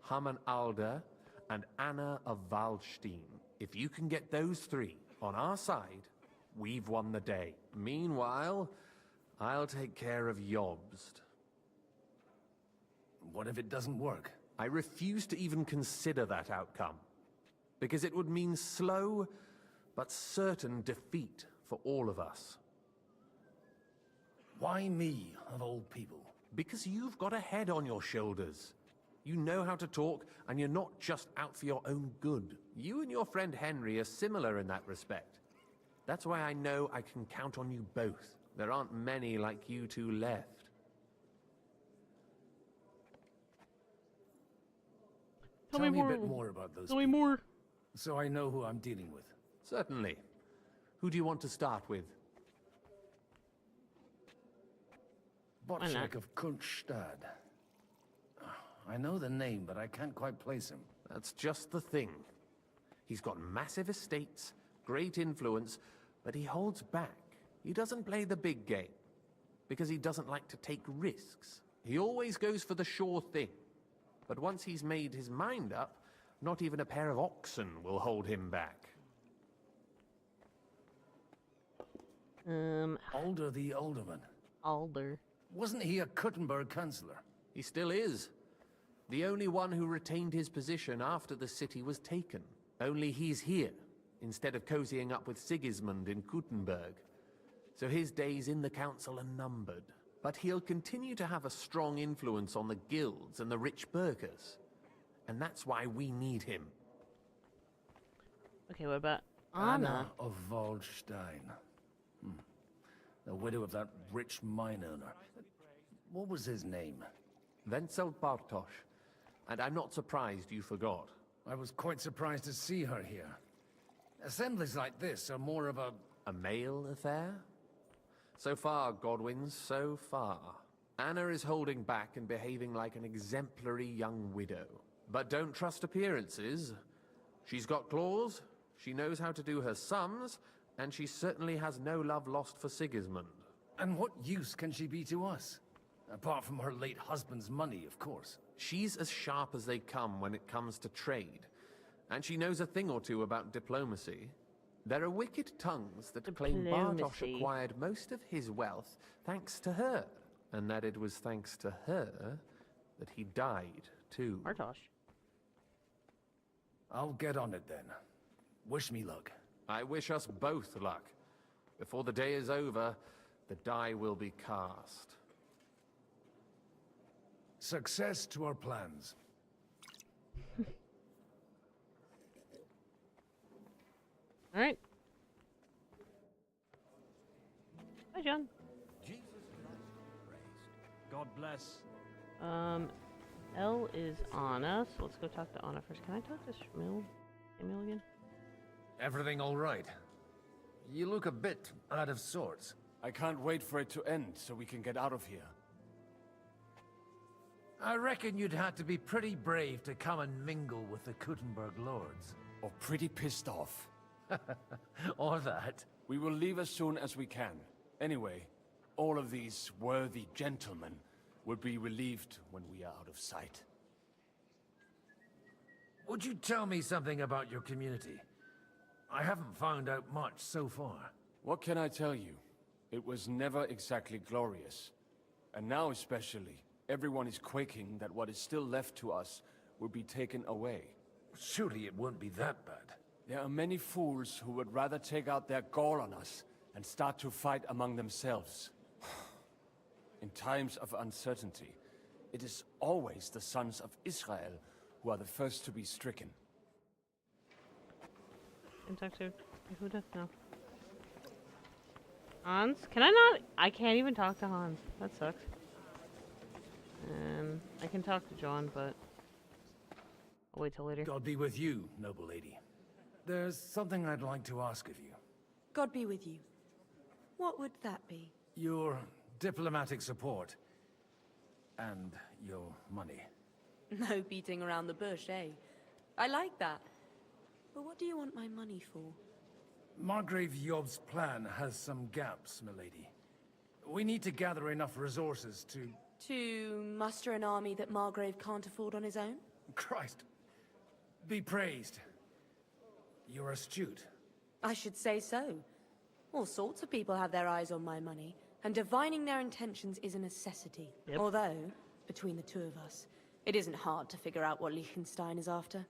Haman Alder, and Anna of Waldstein. If you can get those 3 on our side, we've won the day. Meanwhile, I'll take care of Jobst. What if it doesn't work? I refuse to even consider that outcome. Because it would mean slow, but certain defeat for all of us. Why me, of all people? Because you've got a head on your shoulders. You know how to talk, and you're not just out for your own good. You and your friend Henry are similar in that respect. That's why I know I can count on you both. There aren't many like you two left. Tell me a bit more about those Tell me more. So I know who I'm dealing with. Certainly. Who do you want to start with? Botchek of Kunstad. I know the name, but I can't quite place him. That's just the thing. He's got massive estates, great influence, but he holds back. He doesn't play the big game, because he doesn't like to take risks. He always goes for the sure thing. But once he's made his mind up, not even a pair of oxen will hold him back. Alder the Alderman. Alder. Wasn't he a Kuttenberg councillor? He still is. The only one who retained his position after the city was taken. Only he's here, instead of cozying up with Sigismund in Kuttenberg. So his days in the council are numbered. But he'll continue to have a strong influence on the guilds and the rich burghers. And that's why we need him. Okay, what about Anna? of Waldstein. The widow of that rich mine owner. What was his name? Wenzel Bartosz. And I'm not surprised you forgot. I was quite surprised to see her here. Assemblies like this are more of a... A male affair? So far, Godwin, so far. Anna is holding back and behaving like an exemplary young widow. But don't trust appearances. She's got claws, she knows how to do her sums, and she certainly has no love lost for Sigismund. And what use can she be to us? Apart from her late husband's money, of course. She's as sharp as they come when it comes to trade. And she knows a thing or two about diplomacy. There are wicked tongues that claim Bartosz acquired most of his wealth thanks to her. And that it was thanks to her that he died, too. Bartosz. I'll get on it then. Wish me luck. I wish us both luck. Before the day is over, the die will be cast. Success to our plans. All right. Hi, John. God bless. Elle is Anna, so let's go talk to Anna first. Can I talk to Samuel again? Everything all right? You look a bit out of sorts. I can't wait for it to end so we can get out of here. I reckon you'd have to be pretty brave to come and mingle with the Kuttenberg lords. Or pretty pissed off. Or that. We will leave as soon as we can. Anyway, all of these worthy gentlemen will be relieved when we are out of sight. Would you tell me something about your community? I haven't found out much so far. What can I tell you? It was never exactly glorious. And now especially, everyone is quaking that what is still left to us will be taken away. Surely it won't be that bad. There are many fools who would rather take out their gall on us and start to fight among themselves. In times of uncertainty, it is always the sons of Israel who are the first to be stricken. Can talk to who does now? Hans? Can I not? I can't even talk to Hans. That sucks. I can talk to John, but I'll wait till later. God be with you, noble lady. There's something I'd like to ask of you. God be with you. What would that be? Your diplomatic support. And your money. No beating around the bush, eh? I like that. But what do you want my money for? Margrave Yob's plan has some gaps, milady. We need to gather enough resources to... To muster an army that Margrave can't afford on his own? Christ. Be praised. You're astute. I should say so. All sorts of people have their eyes on my money, and divining their intentions is a necessity. Yep. Although, between the two of us, it isn't hard to figure out what Liechtenstein is after.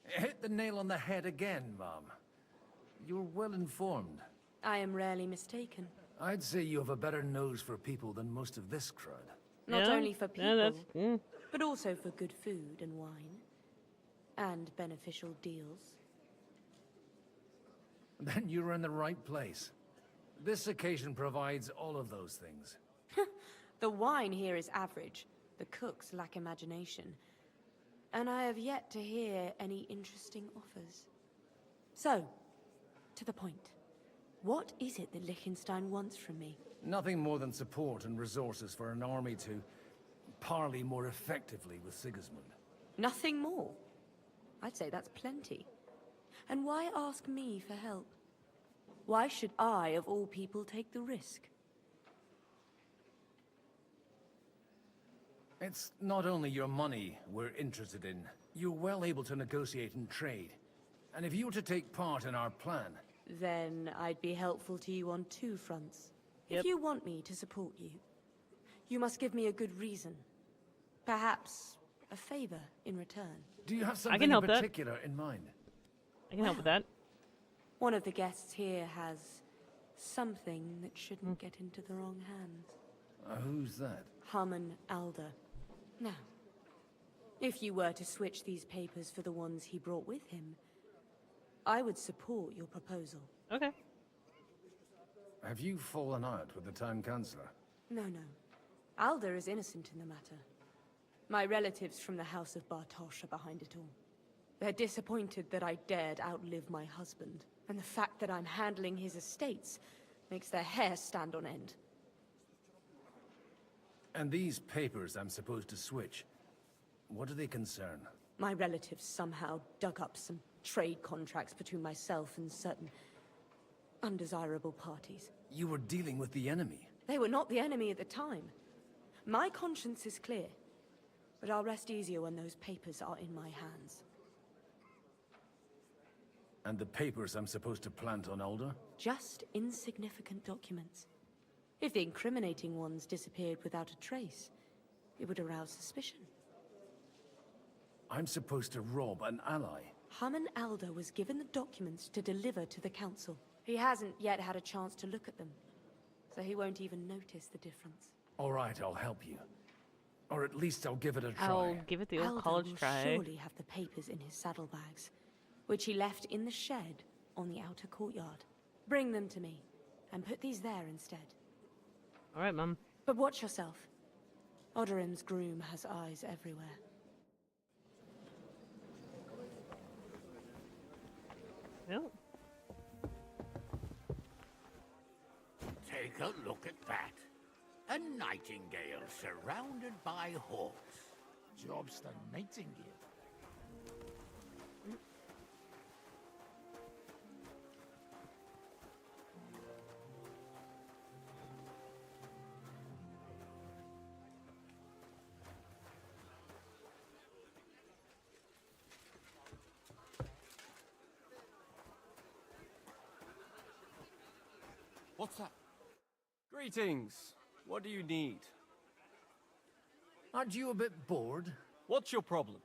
Hit the nail on the head again, Mom. You're well informed. I am rarely mistaken. I'd say you have a better nose for people than most of this crowd. Not only for people, yeah, but also for good food and wine. And beneficial deals. Then you're in the right place. This occasion provides all of those things. The wine here is average. The cooks lack imagination. And I have yet to hear any interesting offers. So, to the point. What is it that Liechtenstein wants from me? Nothing more than support and resources for an army to parley more effectively with Sigismund. Nothing more? I'd say that's plenty. And why ask me for help? Why should I, of all people, take the risk? It's not only your money we're interested in. You're well able to negotiate and trade. And if you were to take part in our plan... Then I'd be helpful to you on two fronts. Yep. If you want me to support you, you must give me a good reason. Perhaps a favor in return. Do you have something in particular in mind? I can help with that. One of the guests here has something that shouldn't get into the wrong hands. Who's that? Harman Alder. Now, if you were to switch these papers for the ones he brought with him, I would support your proposal. Okay. Have you fallen out with the town councillor? No. Alder is innocent in the matter. My relatives from the House of Bartosz are behind it all. They're disappointed that I dared outlive my husband, and the fact that I'm handling his estates makes their hair stand on end. And these papers I'm supposed to switch, what do they concern? My relatives somehow dug up some trade contracts between myself and certain undesirable parties. You were dealing with the enemy. They were not the enemy at the time. My conscience is clear, but I'll rest easier when those papers are in my hands. And the papers I'm supposed to plant on Alder? Just insignificant documents. If the incriminating ones disappeared without a trace, it would arouse suspicion. I'm supposed to rob an ally. Haman Alder was given the documents to deliver to the council. He hasn't yet had a chance to look at them, so he won't even notice the difference. All right, I'll help you. Or at least I'll give it a try. I'll give it the old Alder college will try. surely have the papers in his saddlebags, which he left in the shed on the outer courtyard. Bring them to me, and put these there instead. All right, Mum. But watch yourself. Odorim's groom has eyes everywhere. Well. Take a look at that. A nightingale surrounded by hawks. Job's the nightingale. What's that? Greetings. What do you need? Aren't you a bit bored? What's your problem?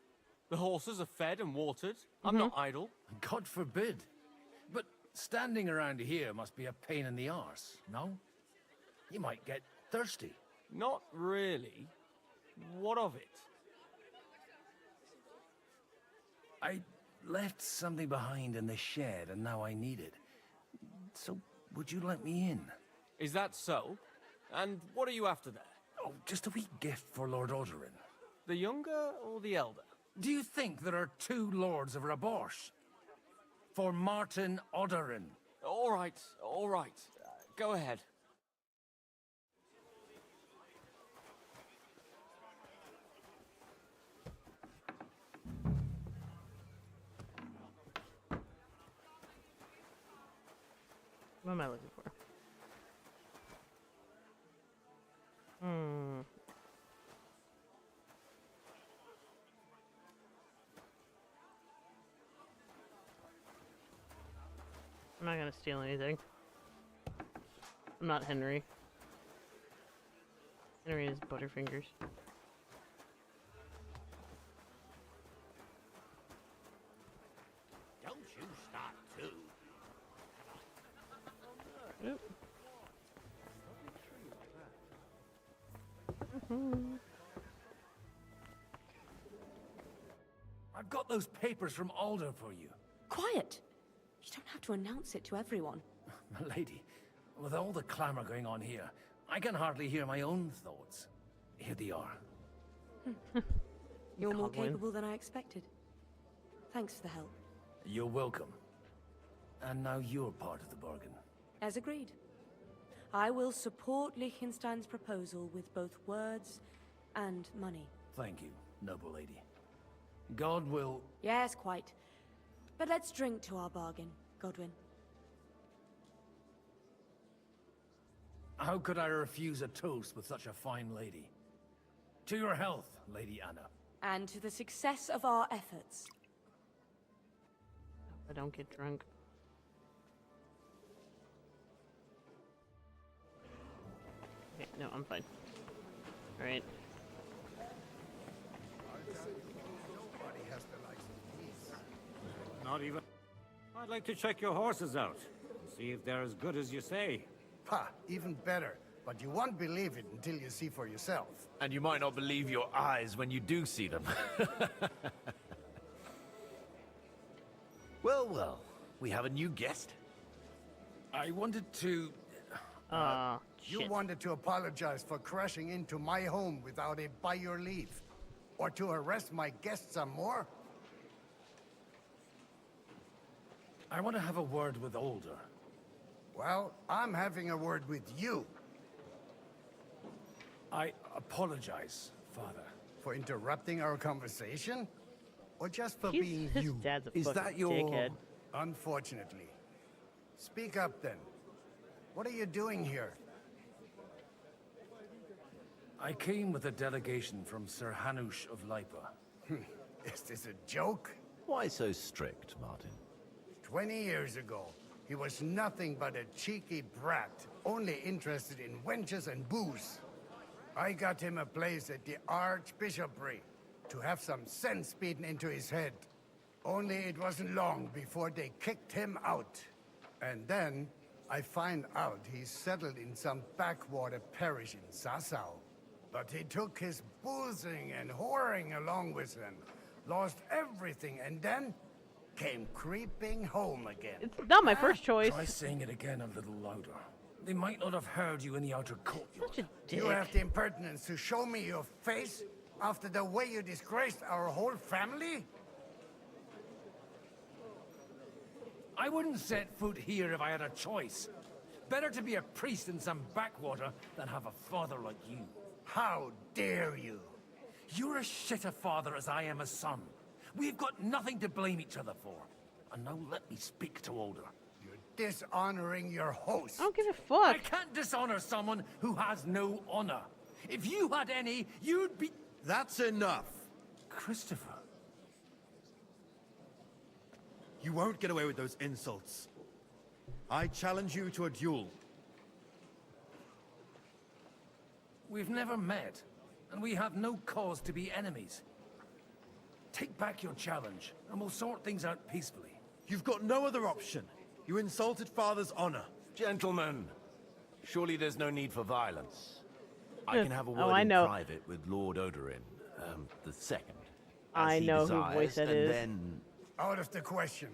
The horses are fed and watered. I'm not idle. God forbid. But standing around here must be a pain in the arse, no? You might get thirsty. Not really. What of it? I left something behind in the shed and now I need it. So, would you let me in? Is that so? And what are you after there? Oh, just a wee gift for Lord Odorin. The younger or the elder? Do you think there are two lords of Rabosh? For Martin Odorin. All right, all right. Go ahead. What am I looking for? I'm not gonna steal anything. I'm not Henry. Henry is Butterfingers. Don't you start too. Oop. I've got those papers from Alder for you. Quiet! You don't have to announce it to everyone. My lady, with all the clamor going on here, I can hardly hear my own thoughts. Here they are. You're more Goblin. capable than I expected. Thanks for the help. You're welcome. And now you're part of the bargain. As agreed. I will support Liechtenstein's proposal with both words and money. Thank you, noble lady. God will... Yes, quite. But let's drink to our bargain, Godwin. How could I refuse a toast with such a fine lady? To your health, Lady Anna. And to the success of our efforts. I don't get drunk. Okay, no, I'm fine. Alright. Not even. I'd like to check your horses out. See if they're as good as you say. Ha, even better. But you won't believe it until you see for yourself. And you might not believe your eyes when you do see them. Well, well. We have a new guest. I wanted to... You wanted to apologize for crashing into my home without it by your leave. Or to arrest my guests some more? I want to have a word with Alder. Well, I'm having a word with you. I apologize, Father. For interrupting our conversation? Or just for His being you? dad's a fucking dickhead. Unfortunately. Speak up then. What are you doing here? I came with a delegation from Sir Hanush of Lipa. Is this a joke? Why so strict, Martin? 20 years ago, he was nothing but a cheeky brat, only interested in wenches and booze. I got him a place at the Archbishopric to have some sense beaten into his head. Only it wasn't long before they kicked him out. And then I find out he's settled in some backwater parish in Sassau. But he took his boozing and whoring along with him, lost everything, and then came creeping home again. It's not my first choice. Try saying it again a little louder. They might not have heard you in the outer courtyard. Such a dick. You have the impertinence to show me your face after the way you disgraced our whole family? I wouldn't set foot here if I had a choice. Better to be a priest in some backwater than have a father like you. How dare you? You're as shit a father as I am a son. We've got nothing to blame each other for. And now let me speak to Older. You're dishonoring your host. I don't give a fuck. I can't dishonor someone who has no honor. If you had any, you'd be... That's enough. Christopher. You won't get away with those insults. I challenge you to a duel. We've never met, and we have no cause to be enemies. Take back your challenge, and we'll sort things out peacefully. You've got no other option. You insulted Father's honor. Gentlemen, surely there's no need for violence. I can have a word I in know. private with Lord Odorin, the second. I know who voice that is. Then... Out of the question.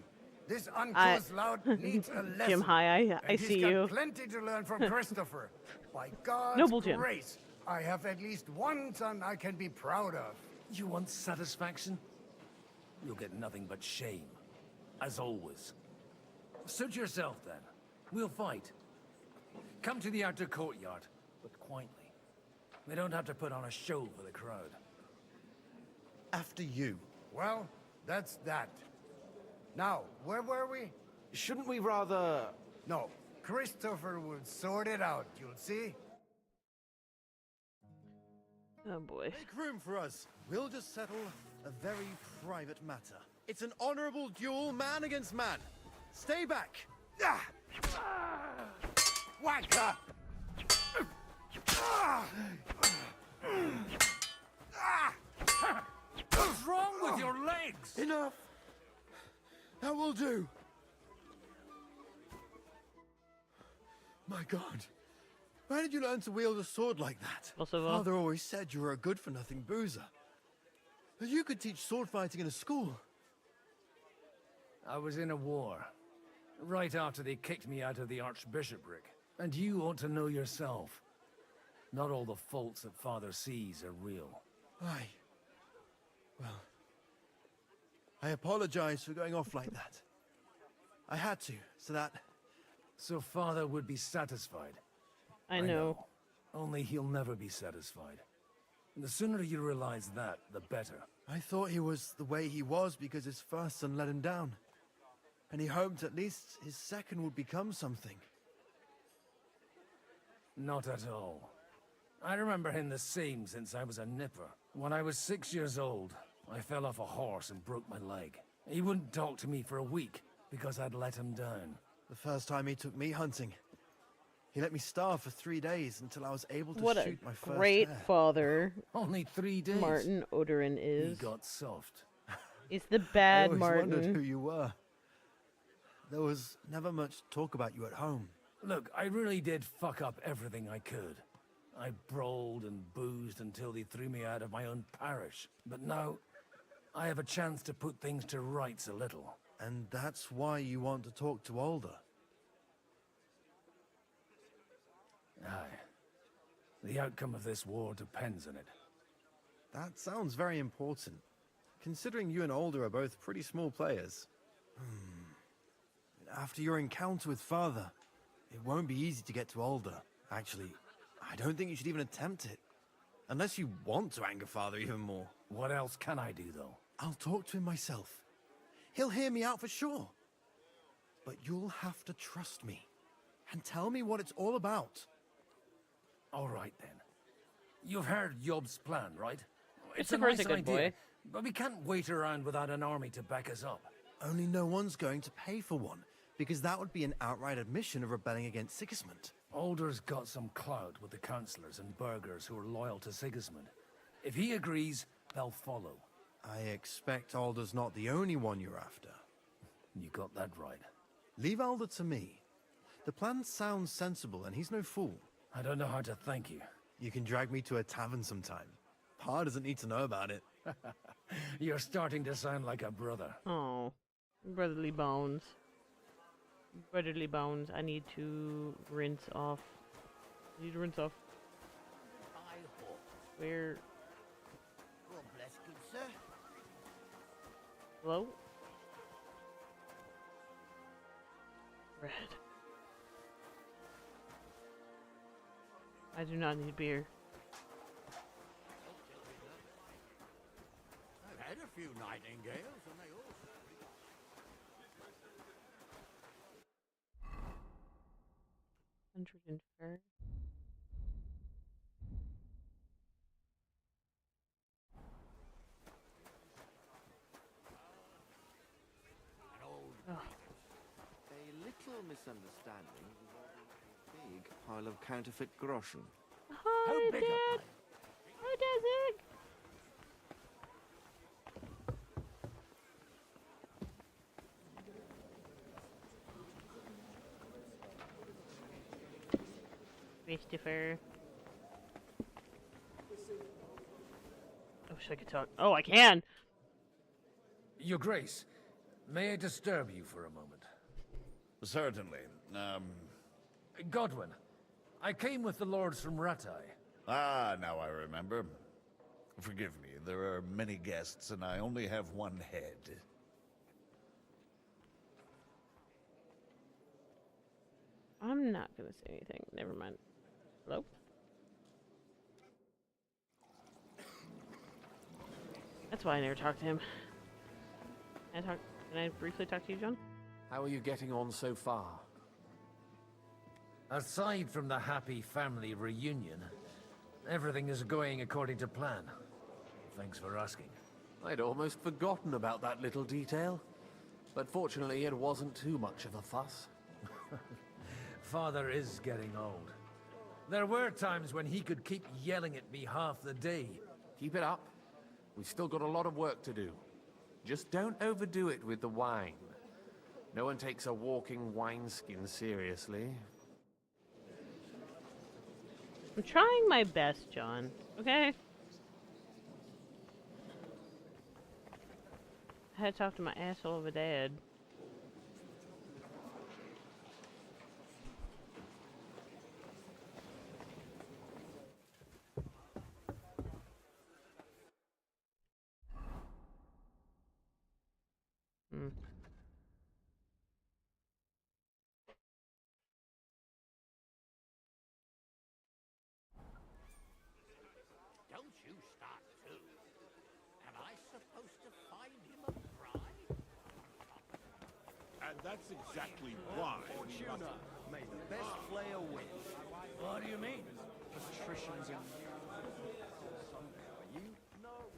This uncouth lout needs a lesson. Jim, hi, I and see he's got you. Plenty to learn from Christopher. By God's Noble Jim. grace, I have at least one son I can be proud of. You want satisfaction? You'll get nothing but shame. As always. Suit yourself, then. We'll fight. Come to the outer courtyard, but quietly. We don't have to put on a show for the crowd. After you. Well, that's that. Now, where were we? Shouldn't we rather... No, Christopher will sort it out, you'll see. Oh boy. Make room for us. We'll just settle a very private matter. It's an honorable duel, man against man. Stay back. Whacker! What's wrong with your legs? Enough. That will do. My God. Where did you learn to wield a sword like that? Father always said you were a good-for-nothing boozer. But you could teach sword fighting in a school. I was in a war. Right after they kicked me out of the Archbishopric. And you ought to know yourself. Not all the faults that Father sees are real. Aye. Well, I apologize for going off like that. I had to, so that... So Father would be satisfied. I know. Only he'll never be satisfied. And the sooner you realize that, the better. I thought he was the way he was because his first son let him down. And he hoped at least his second would become something. Not at all. I remember him the same since I was a nipper. When I was 6 years old, I fell off a horse and broke my leg. He wouldn't talk to me for a week because I'd let him down. The first time he took me hunting, he let me starve for 3 days until I was able to What shoot a my first great hare. father. Only 3 days. Martin Odorin is. He got soft. He's the bad I always Martin. wondered who you were. There was never much talk about you at home. Look, I really did fuck up everything I could. I brawled and boozed until they threw me out of my own parish. But now, I have a chance to put things to rights a little. And that's why you want to talk to Alder. Aye. The outcome of this war depends on it. That sounds very important, considering you and Alder are both pretty small players. After your encounter with Father, it won't be easy to get to Alder. Actually, I don't think you should even attempt it. Unless you want to anger Father even more. What else can I do, though? I'll talk to him myself. He'll hear me out for sure. But you'll have to trust me and tell me what it's all about. All right, then. You've heard Yob's plan, right? It's a Christopher's nice a good idea, boy. but we can't wait around without an army to back us up. Only no one's going to pay for one, because that would be an outright admission of rebelling against Sigismund. Alder's got some clout with the councillors and burghers who are loyal to Sigismund. If he agrees, they'll follow. I expect Alder's not the only one you're after. You got that right. Leave Alder to me. The plan sounds sensible, and he's no fool. I don't know how to thank you. You can drag me to a tavern sometime. Pa doesn't need to know about it. You're starting to sound like a brother. Oh, brotherly bones. Brotherly bones. I need to rinse off. I need to rinse off. Where? God bless, good sir. Hello? Red. I do not need beer. I've had a few nightingales, and they all... $100 fur. A little misunderstanding involving a big pile of counterfeit groschen. Hi, Dad. Hi, Dazig. Christopher. I wish I could talk. Oh, I can. Your Grace, may I disturb you for a moment? Certainly. Godwin, I came with the lords from Ratai. Ah, now I remember. Forgive me, there are many guests, and I only have one head. I'm not gonna say anything. Never mind. Hello? That's why I never talked to him. Can I briefly talk to you, John? How are you getting on so far? Aside from the happy family reunion, everything is going according to plan. Thanks for asking. I'd almost forgotten about that little detail. But fortunately, it wasn't too much of a fuss. Father is getting old. There were times when he could keep yelling at me half the day. Keep it up. We've still got a lot of work to do. Just don't overdo it with the wine. No one takes a walking wineskin seriously. I'm trying my best, John. Okay? I had to talk to my asshole of a dad. Don't you start too. Am I supposed to find him a bride? And that's exactly why. Fortuna, may the best player win. What do you mean? Patricians and... Are you? No.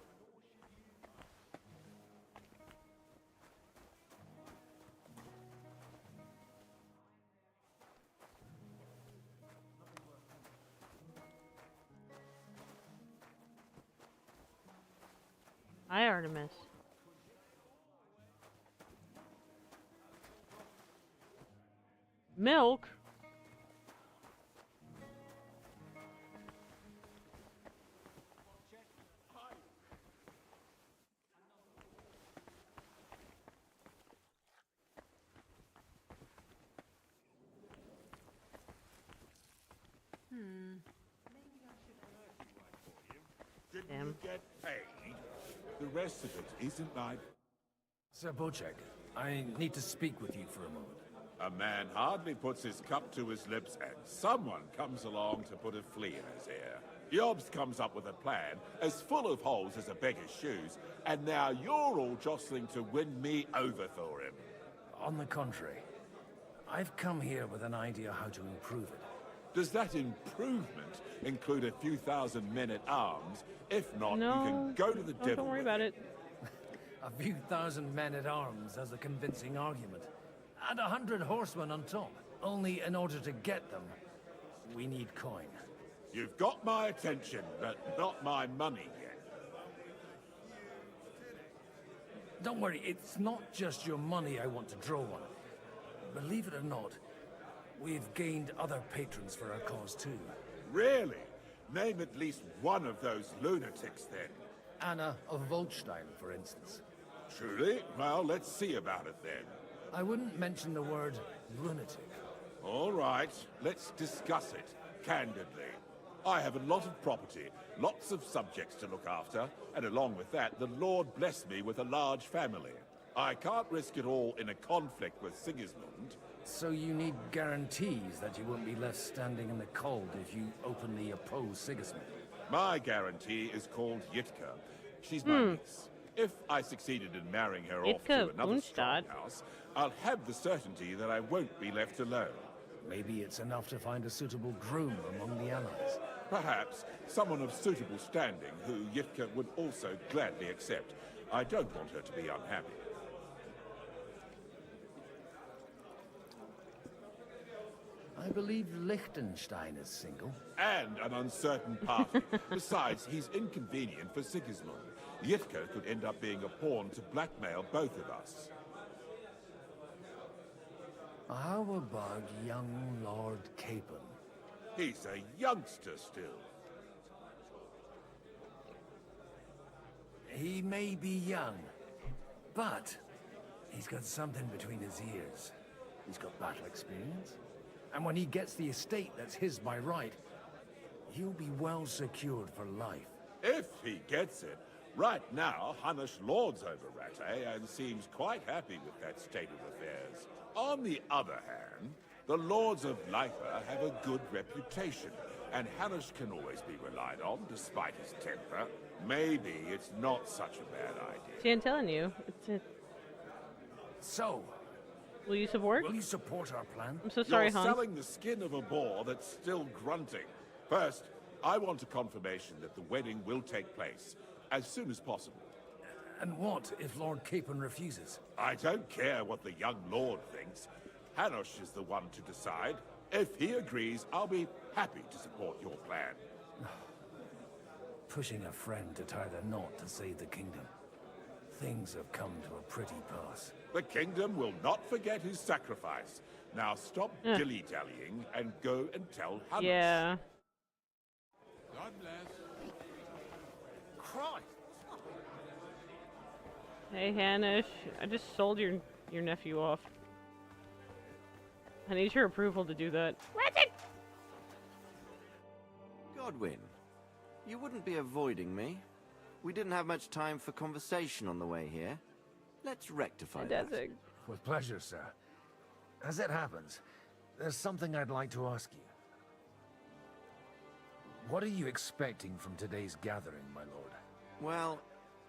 Hi, Artemis. Milk? Didn't Damn. you get paid? The rest of it isn't like... Sir Bocek, I need to speak with you for a moment. A man hardly puts his cup to his lips and someone comes along to put a flea in his ear. Jobs comes up with a plan as full of holes as a beggar's shoes, and now you're all jostling to win me over for him. On the contrary, I've come here with an idea how to improve it. Does that improvement include a few thousand men-at-arms? If not, No. you can go to the devil. Don't worry about it. A few thousand men-at-arms has a convincing argument. And 100 horsemen on top. Only in order to get them, we need coin. You've got my attention, but not my money yet. Don't worry, it's not just your money I want to draw on. Believe it or not, we've gained other patrons for our cause too. Really? Name at least one of those lunatics, then. Anna of Volstein, for instance. Truly? Well, let's see about it, then. I wouldn't mention the word lunatic. All right, let's discuss it, candidly. I have a lot of property, lots of subjects to look after, and along with that, the Lord blessed me with a large family. I can't risk it all in a conflict with Sigismund. So you need guarantees that you won't be left standing in the cold if you openly oppose Sigismund? My guarantee is called Yitka. She's my niece. If I succeeded in marrying her off to another strong house, I'll have the certainty that I won't be left alone. Maybe it's enough to find a suitable groom among the allies. Perhaps someone of suitable standing who Yitka would also gladly accept. I don't want her to be unhappy. I believe Liechtenstein is single. And an uncertain party. Besides, he's inconvenient for Sigismund. Yitka could end up being a pawn to blackmail both of us. How about young Lord Capon? He's a youngster still. He may be young, but he's got something between his ears. He's got battle experience. And when he gets the estate that's his by right, he'll be well secured for life. If he gets it. Right now, Hanush lords over Rattay and seems quite happy with that state of affairs. On the other hand, the lords of Lifer have a good reputation, and Hanush can always be relied on, despite his temper. Maybe it's not such a bad idea. See, I'm telling you, So, will you support? Will you support our plan? I'm so sorry, You're Hans. selling the skin of a boar that's still grunting. First, I want a confirmation that the wedding will take place as soon as possible. And what if Lord Capon refuses? I don't care what the young lord thinks. Hanush is the one to decide. If he agrees, I'll be happy to support your plan. Pushing a friend to tie the knot to save the kingdom. Things have come to a pretty pass. The kingdom will not forget his sacrifice. Now stop dilly-dallying and go and tell Hanush. Yeah. God bless. Christ! Hey, Hanish, I just sold your nephew off. I need your approval to do that. Godwin, you wouldn't be avoiding me. We didn't have much time for conversation on the way here. Let's rectify that. With pleasure, sir. As it happens, there's something I'd like to ask you. What are you expecting from today's gathering, my lord? Well,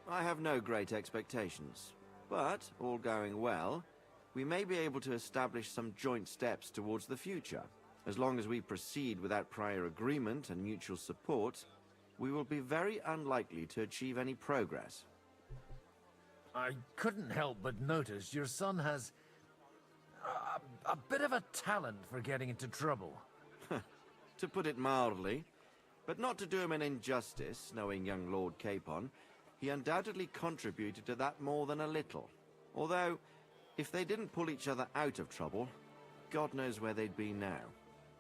I have no great expectations. But, all going well, we may be able to establish some joint steps towards the future. As long as we proceed without prior agreement and mutual support, we will be very unlikely to achieve any progress. I couldn't help but notice your son has a bit of a talent for getting into trouble. To put it mildly, but not to do him an injustice, knowing young Lord Capon, he undoubtedly contributed to that more than a little. Although, if they didn't pull each other out of trouble, God knows where they'd be now.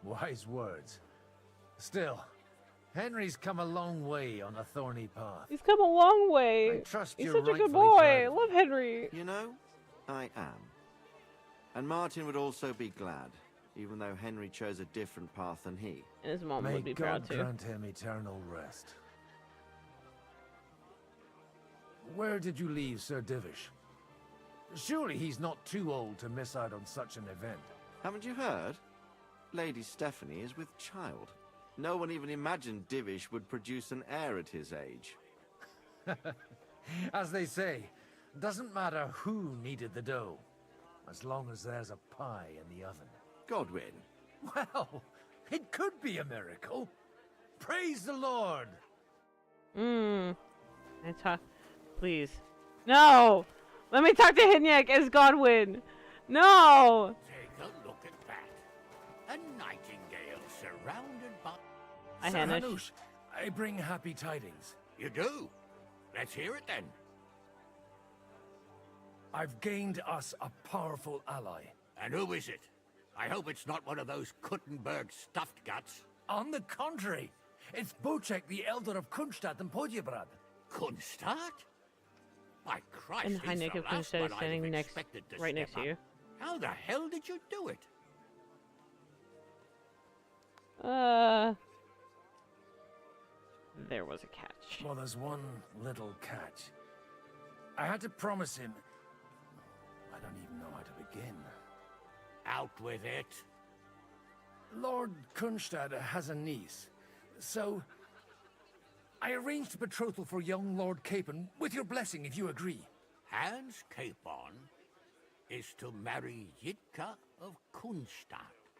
Wise words. Still, Henry's come a long way on a thorny path. He's come a long way. I trust He's you're such a good rightfully boy. proud I of love Henry. You know, I am. And Martin would also be glad, even though Henry chose a different path than he. And his mom May would be God proud too. grant him eternal rest. Where did you leave Sir Divish? Surely he's not too old to miss out on such an event. Haven't you heard? Lady Stephanie is with child. No one even imagined Divish would produce an heir at his age. As they say, doesn't matter who kneaded the dough, as long as there's a pie in the oven. Godwin. Well, It could be a miracle. Praise the Lord. Please. No! Let me talk to Hinyek as Godwin. No! Take a look at that. A nightingale surrounded by... Hi, Sir Hanush. Hanush, I bring happy tidings. You do? Let's hear it then. I've gained us a powerful ally. And who is it? I hope it's not one of those Kuttenberg stuffed guts. On the contrary, it's Bocek, the Elder of Kunstadt and Podjebrad. Kunstadt? My Christ, And he's Heineck the of last Kunstadt one is I'd standing have next, expected to right step next to up. you. How the hell did you do it? There was a catch. Well, there's one little catch. I had to promise him... I don't even know how to begin. Out with it. Lord Kunstadt has a niece, so... I arranged a betrothal for young Lord Capon, with your blessing if you agree. Hans Capon is to marry Yitka of Kunstadt.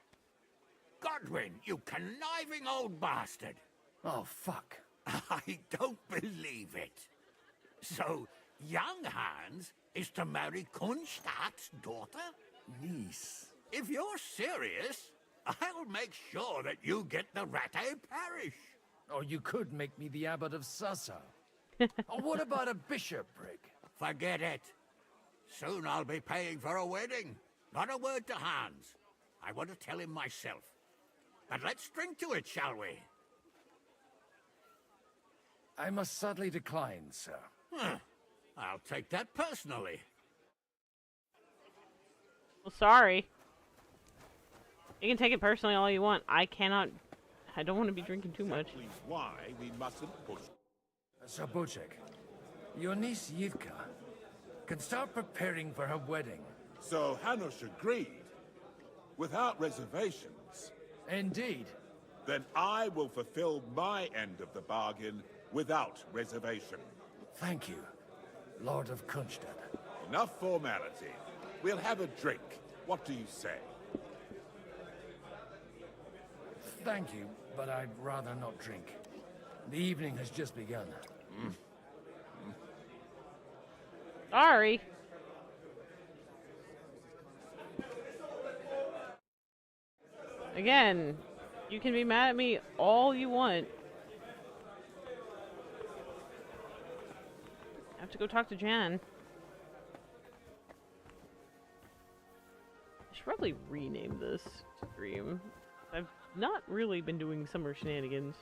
Godwin, you conniving old bastard! Oh, fuck. I don't believe it. So, young Hans is to marry Kunstadt's daughter? Niece. If you're serious, I'll make sure that you get the Rattay parish. Or you could make me the abbot of Sassa. Or what about a bishopric? Forget it. Soon I'll be paying for a wedding. Not a word to Hans. I want to tell him myself. But let's drink to it, shall we? I must sadly decline, sir. I'll take that personally. Well, sorry. You can take it personally all you want. I cannot... I don't want to be drinking too much. Why we mustn't push. Sir Bocek, your niece Yivka can start preparing for her wedding. So Hanush agreed, without reservations. Indeed. Then I will fulfill my end of the bargain without reservation. Thank you, Lord of Kunstadt. Enough formality. We'll have a drink. What do you say? Thank you, but I'd rather not drink. The evening has just begun. Sorry. Again, you can be mad at me all you want. I have to go talk to Jan. I should probably rename this stream. I've not really been doing summer shenanigans.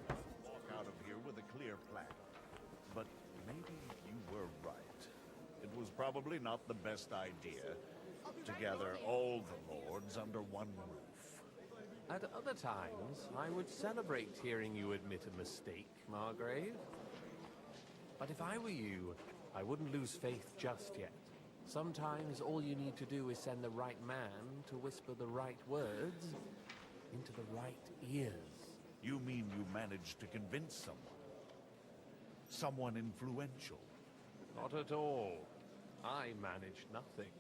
Walk out of here with a clear plan. But maybe you were right. It was probably not the best idea to gather all the lords under one roof. At other times, I would celebrate hearing you admit a mistake, Margrave. But if I were you, I wouldn't lose faith just yet. Sometimes all you need to do is send the right man to whisper the right words into the right ears. You mean you managed to convince someone? Someone influential? Not at all. I managed nothing.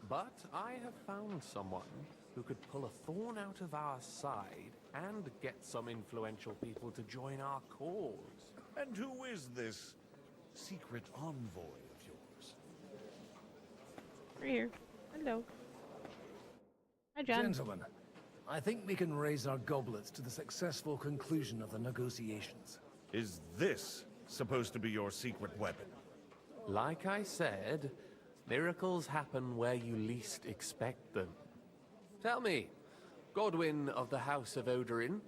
But I have found someone who could pull a thorn out of our side and get some influential people to join our cause. And who is this secret envoy of yours? Right here. Hello. Hi, John. Gentlemen, I think we can raise our goblets to the successful conclusion of the negotiations. Is this supposed to be your secret weapon? Like I said, miracles happen where you least expect them. Tell me, Godwin of the House of Odorin,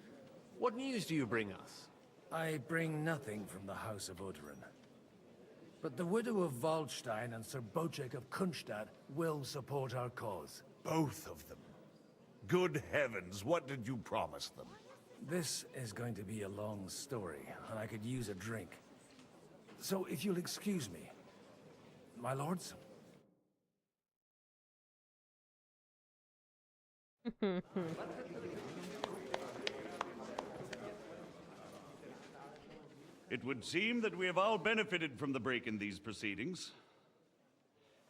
what news do you bring us? I bring nothing from the House of Odorin. But the widow of Waldstein and Sir Bocek of Kunstadt will support our cause. Both of them? Good heavens, what did you promise them? This is going to be a long story, and I could use a drink. So if you'll excuse me, my lords? It would seem that we have all benefited from the break in these proceedings.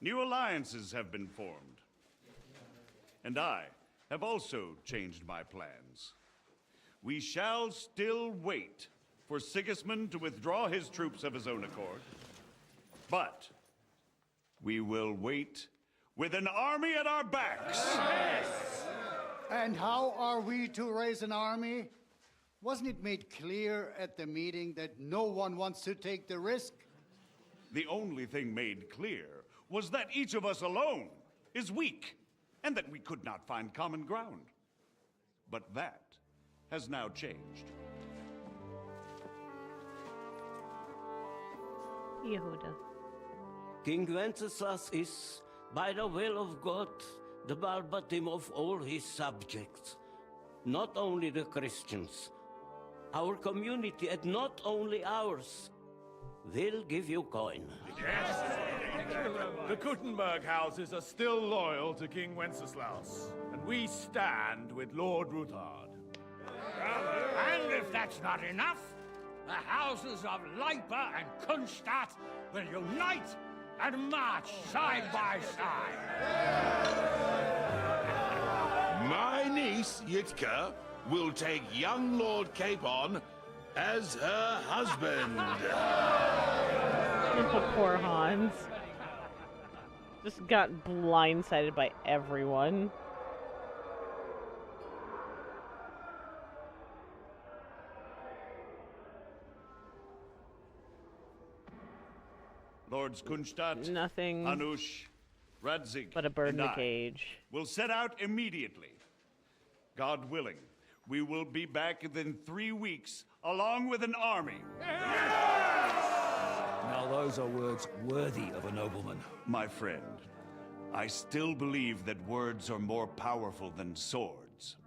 New alliances have been formed. And I have also changed my plans. We shall still wait for Sigismund to withdraw his troops of his own accord, but we will wait with an army at our backs. And how are we to raise an army? Wasn't it made clear at the meeting that no one wants to take the risk? The only thing made clear was that each of us alone is weak, and that we could not find common ground. But that has now changed. Yehuda. King Wenceslas is, by the will of God, the Balbatim of all his subjects. Not only the Christians, our community, and not only ours, will give you coin. Yes! The Kuttenberg houses are still loyal to King Wenceslas, and we stand with Lord Ruthard. And if that's not enough, the houses of Leipa and Kunstadt will unite and march side by side. My niece, Yitka, will take young Lord Capon as her husband. Poor Hans. Just got blindsided by everyone. Lords Kunstadt, nothing, Hanush, Radzig, but a bird in and a I cage. will set out immediately. God willing, we will be back within 3 weeks, along with an army. Now those are words worthy of a nobleman. My friend, I still believe that words are more powerful than swords.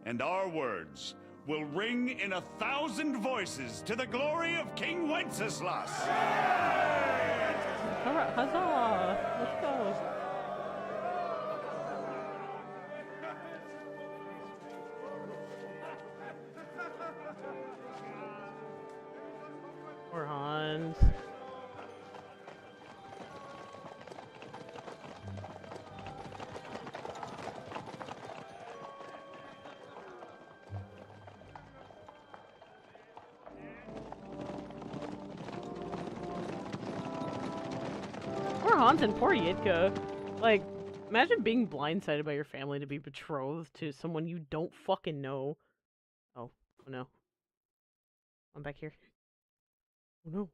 And our words will ring in 1,000 voices to the glory of King Wenceslas. Huzzah! Let's go. Poor Hans. Poor Hans and poor Yitka. Like, imagine being blindsided by your family to be betrothed to someone you don't fucking know. Oh no. I'm back here. Oh no.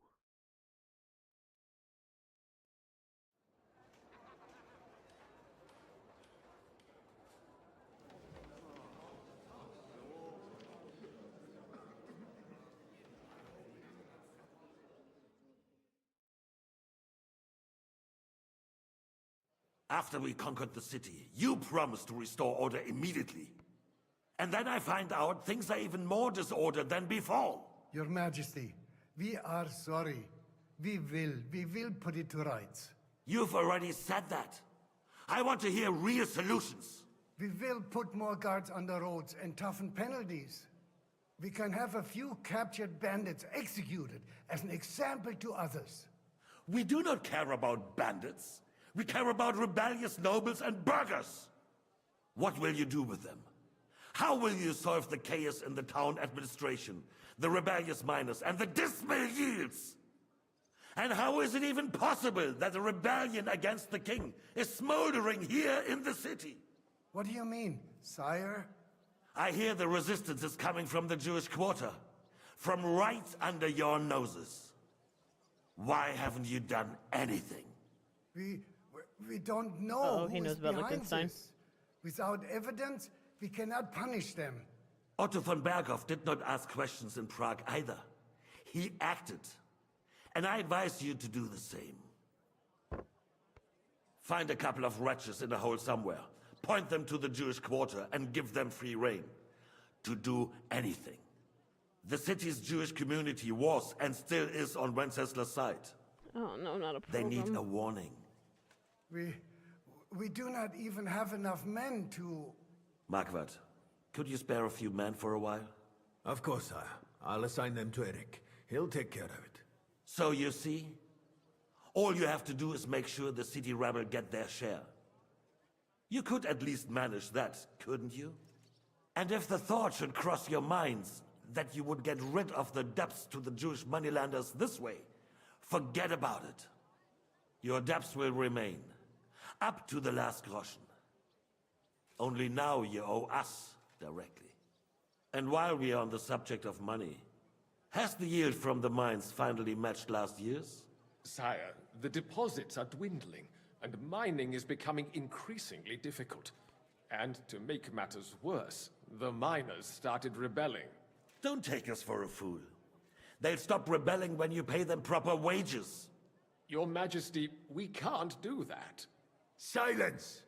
After we conquered the city, you promised to restore order immediately. And then I find out things are even more disordered than before. Your Majesty, we are sorry. We will put it to rights. You've already said that. I want to hear real solutions. We will put more guards on the roads and toughen penalties. We can have a few captured bandits executed as an example to others. We do not care about bandits. We care about rebellious nobles and burghers. What will you do with them? How will you solve the chaos in the town administration, the rebellious miners, and the dismal yields? And how is it even possible that a rebellion against the king is smoldering here in the city? What do you mean, sire? I hear the resistance is coming from the Jewish quarter, from right under your noses. Why haven't you done anything? We don't know he knows about Liechtenstein. Without evidence, we cannot punish them. Otto von Berghoff did not ask questions in Prague either. He acted. And I advise you to do the same. Find a couple of wretches in a hole somewhere, point them to the Jewish quarter, and give them free rein to do anything. The city's Jewish community was and still is on Wenceslas' side. Oh no, not a problem. They need a warning. We do not even have enough men to... Marquardt, could you spare a few men for a while? Of course, sire. I'll assign them to Eric. He'll take care of it. So you see, all you have to do is make sure the city rebel get their share. You could at least manage that, couldn't you? And if the thought should cross your minds that you would get rid of the debts to the Jewish moneylenders this way, forget about it. Your debts will remain, up to the last groschen. Only now you owe us directly. And while we are on the subject of money, has the yield from the mines finally matched last year's? Sire, the deposits are dwindling, and mining is becoming increasingly difficult. And to make matters worse, the miners started rebelling. Don't take us for a fool. They'll stop rebelling when you pay them proper wages. Your Majesty, we can't do that. Silence!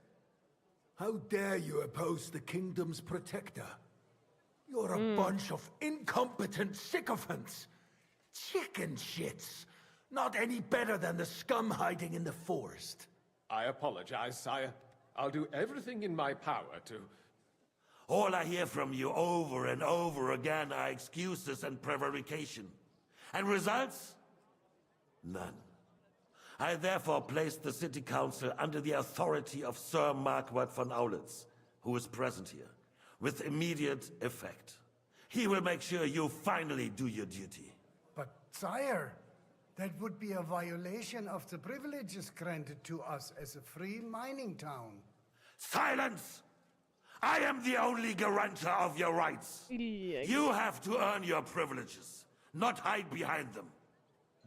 How dare you oppose the kingdom's protector? You're a bunch of incompetent sycophants. Chicken shits. Not any better than the scum hiding in the forest. I apologize, sire. I'll do everything in my power to... All I hear from you over and over again are excuses and prevarication. And results? None. I therefore place the City Council under the authority of Sir Marquardt von Aulitz, who is present here, with immediate effect. He will make sure you finally do your duty. But, sire, that would be a violation of the privileges granted to us as a free mining town. Silence! I am the only guarantor of your rights. You have to earn your privileges, not hide behind them.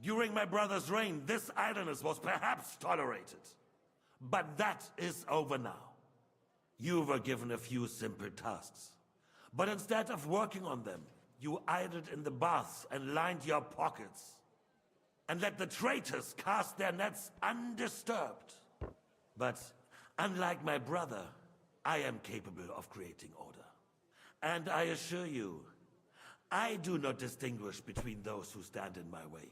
During my brother's reign, this idleness was perhaps tolerated. But that is over now. You were given a few simple tasks. But instead of working on them, you idled in the baths and lined your pockets. And let the traitors cast their nets undisturbed. But unlike my brother, I am capable of creating order. And I assure you, I do not distinguish between those who stand in my way.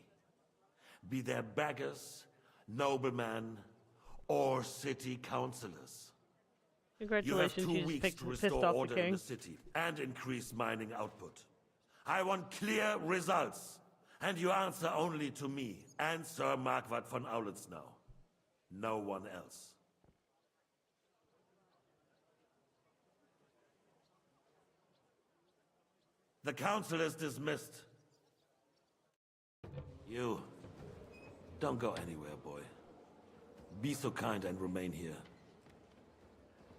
Be they beggars, noblemen, or city councillors. Congratulations, you have 2 you weeks just to pissed restore off the order in king. the city and increase mining output. I want clear results, and you answer only to me and Sir Marquardt von Aulitz now. No one else. The council is dismissed. You, don't go anywhere, boy. Be so kind and remain here.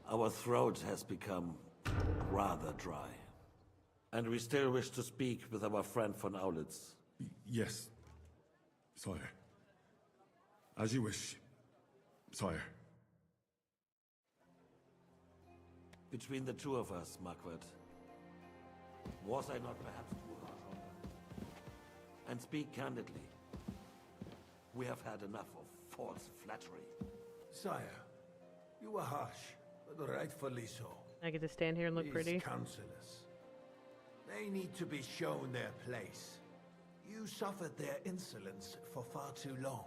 Our throat has become rather dry. And we still wish to speak with our friend von Aulitz. Yes, sire. As you wish, sire. Between the two of us, Marquardt, was I not perhaps too harsh on them? And speak candidly. We have had enough of false flattery. Sire, you were harsh, but rightfully so. I get to stand here and look These pretty. councillors, they need to be shown their place. You suffered their insolence for far too long.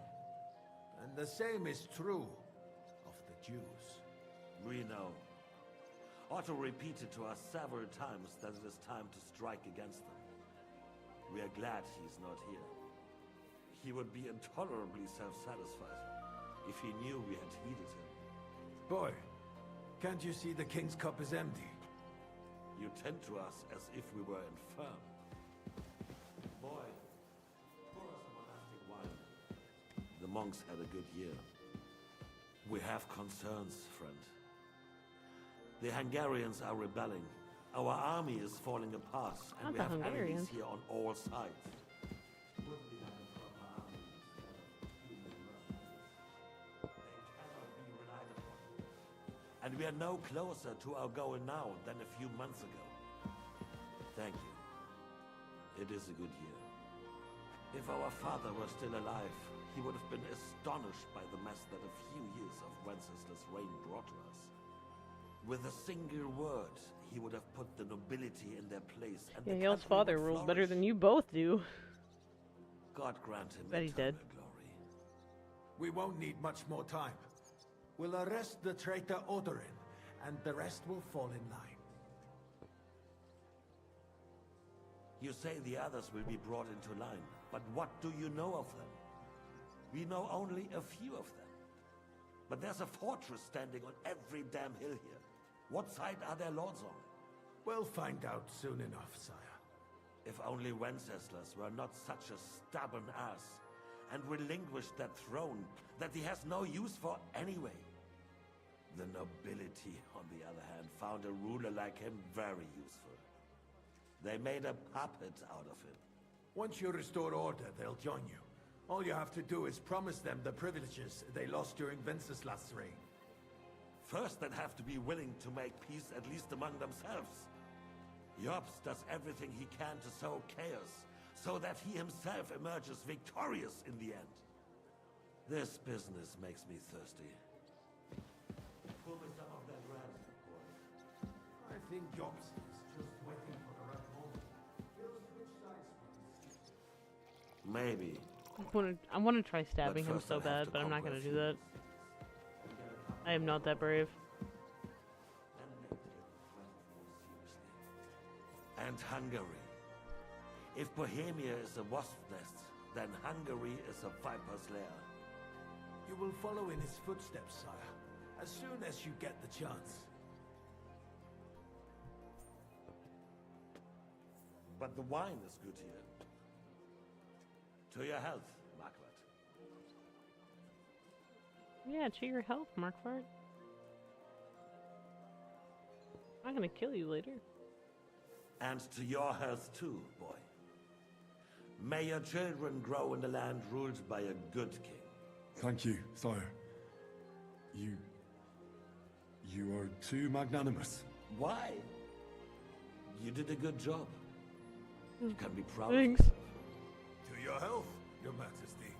And the same is true of the Jews. We know. Otto repeated to us several times that it is time to strike against them. We are glad he's not here. He would be intolerably self-satisfied if he knew we had heeded him. Boy, can't you see the king's cup is empty? You tend to us as if we were infirm. Boy, pour us a monastic wine. The monks had a good year. We have concerns, friend. The Hungarians are rebelling. Our army is falling apart, and we have enemies here on all sides. And we are no closer to our goal now than a few months ago. Thank you. It is a good year. If our father were still alive, he would have been astonished by the mess that a few years of Wenceslaus' reign brought to us. With a single word, he would have put the nobility in their place. And Yeah, Yale's father ruled better than you both do. God grant him Bet he did. glory. We won't need much more time. We'll arrest the traitor Odorin, and the rest will fall in line. You say the others will be brought into line, but what do you know of them? We know only a few of them. But there's a fortress standing on every damn hill here. What side are their lords on? We'll find out soon enough, sire. If only Wenceslas were not such a stubborn ass, and relinquished that throne that he has no use for anyway. The nobility, on the other hand, found a ruler like him very useful. They made a puppet out of him. Once you restore order, they'll join you. All you have to do is promise them the privileges they lost during Wenceslas' reign. First, they'd have to be willing to make peace at least among themselves. Jobs does everything he can to sow chaos, so that he himself emerges victorious in the end. This business makes me thirsty. Pour me some of that ransom, boy. I think Jobs is just waiting for the right moment. He'll switch sides. Maybe. I want to try stabbing him first so I'll have bad, to but I'm not conquer going a to do few that. I am not that brave. And Hungary. If Bohemia is a wasp's nest, then Hungary is a viper's lair. You will follow in his footsteps, sire, as soon as you get the chance. But the wine is good here. To your health, Marquardt. Yeah, to your health, Marquardt. I'm going to kill you later. And to your health too, boy. May your children grow in a land ruled by a good king. Thank you, sire. You are too magnanimous. Why? You did a good job. You can be proud Thanks. of yourself. To your health, your majesty.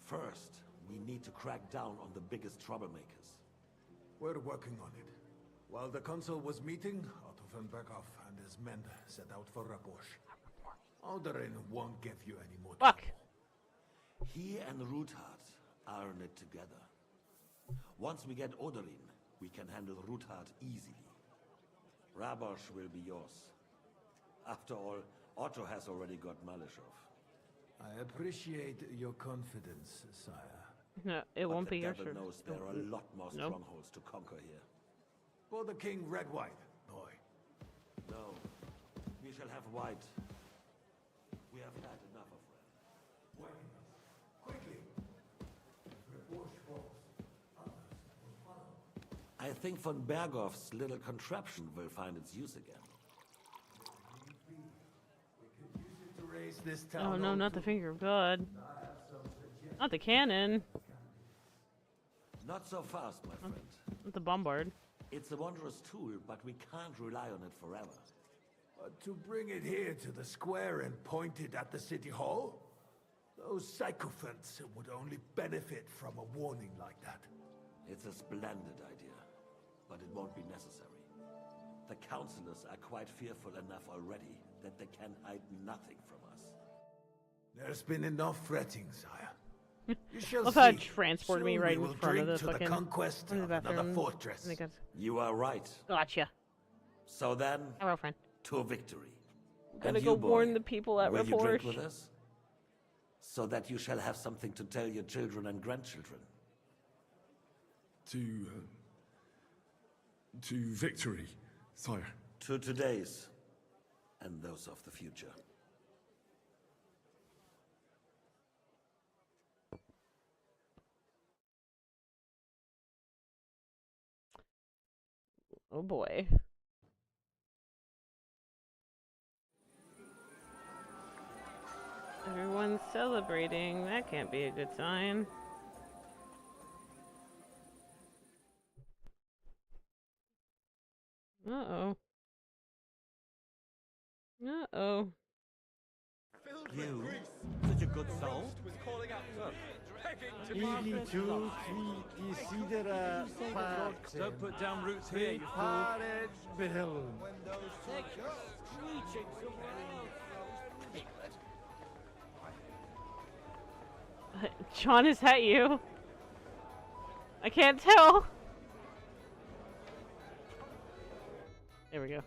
First, we need to crack down on the biggest troublemakers. We're working on it. While the council was meeting, Otto von Berghoff and his men set out for Rabosch. Alderin won't give you any more trouble. He and Ruthard are in it together. Once we get Oderin, we can handle Ruthard easily. Rabosch will be yours. After all, Otto has already got Malishov. I appreciate your confidence, sire. No, it But won't the be your devil shirt. knows there are a lot more Nope. strongholds to conquer here. For the king, red white, boy. No, we shall have white. We have had enough of red. Wait, quickly. If Rabosch falls, others will follow. I think von Berghoff's little contraption will find its use again. To raise this Oh town no, on not the to- finger of God. I have some suggestions. Not the cannon. Not so fast, my friend. Not the bombard. It's a wondrous tool, but we can't rely on it forever. To bring it here to the square and point it at the city hall? Those sycophants would only benefit from a warning like that. It's a splendid idea, but it won't be necessary. The councillors are quite fearful enough already that they can hide nothing from us. There's been enough fretting, sire. You shall Love how it see. transported me Soon right we in will front of drink the to fucking conquest in the of another bathroom. fortress. And they got- You are right. Gotcha. So then, Hi, girlfriend. to victory. Gotta And go you, boy, warn the people at will you drink Rabosch. with us? So that you shall have something to tell your children and grandchildren. To victory, sire. To today's, and those of the future. Oh boy. Everyone's celebrating. That can't be a good sign. Uh-oh. Uh-oh. You, such a good soul. Don't put down roots here, you fool. John, is that you? I can't tell. There we go.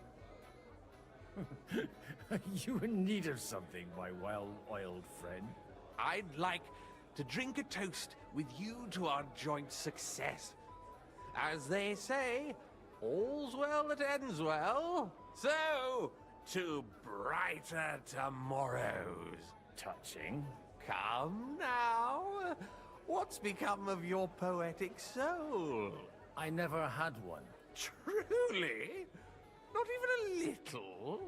You in need of something, my well-oiled friend? I'd like to drink a toast with you to our joint success. As they say, all's well that ends well. So, to brighter tomorrows. Touching. Come now. What's become of your poetic soul? I never had one. Truly? Not even a little?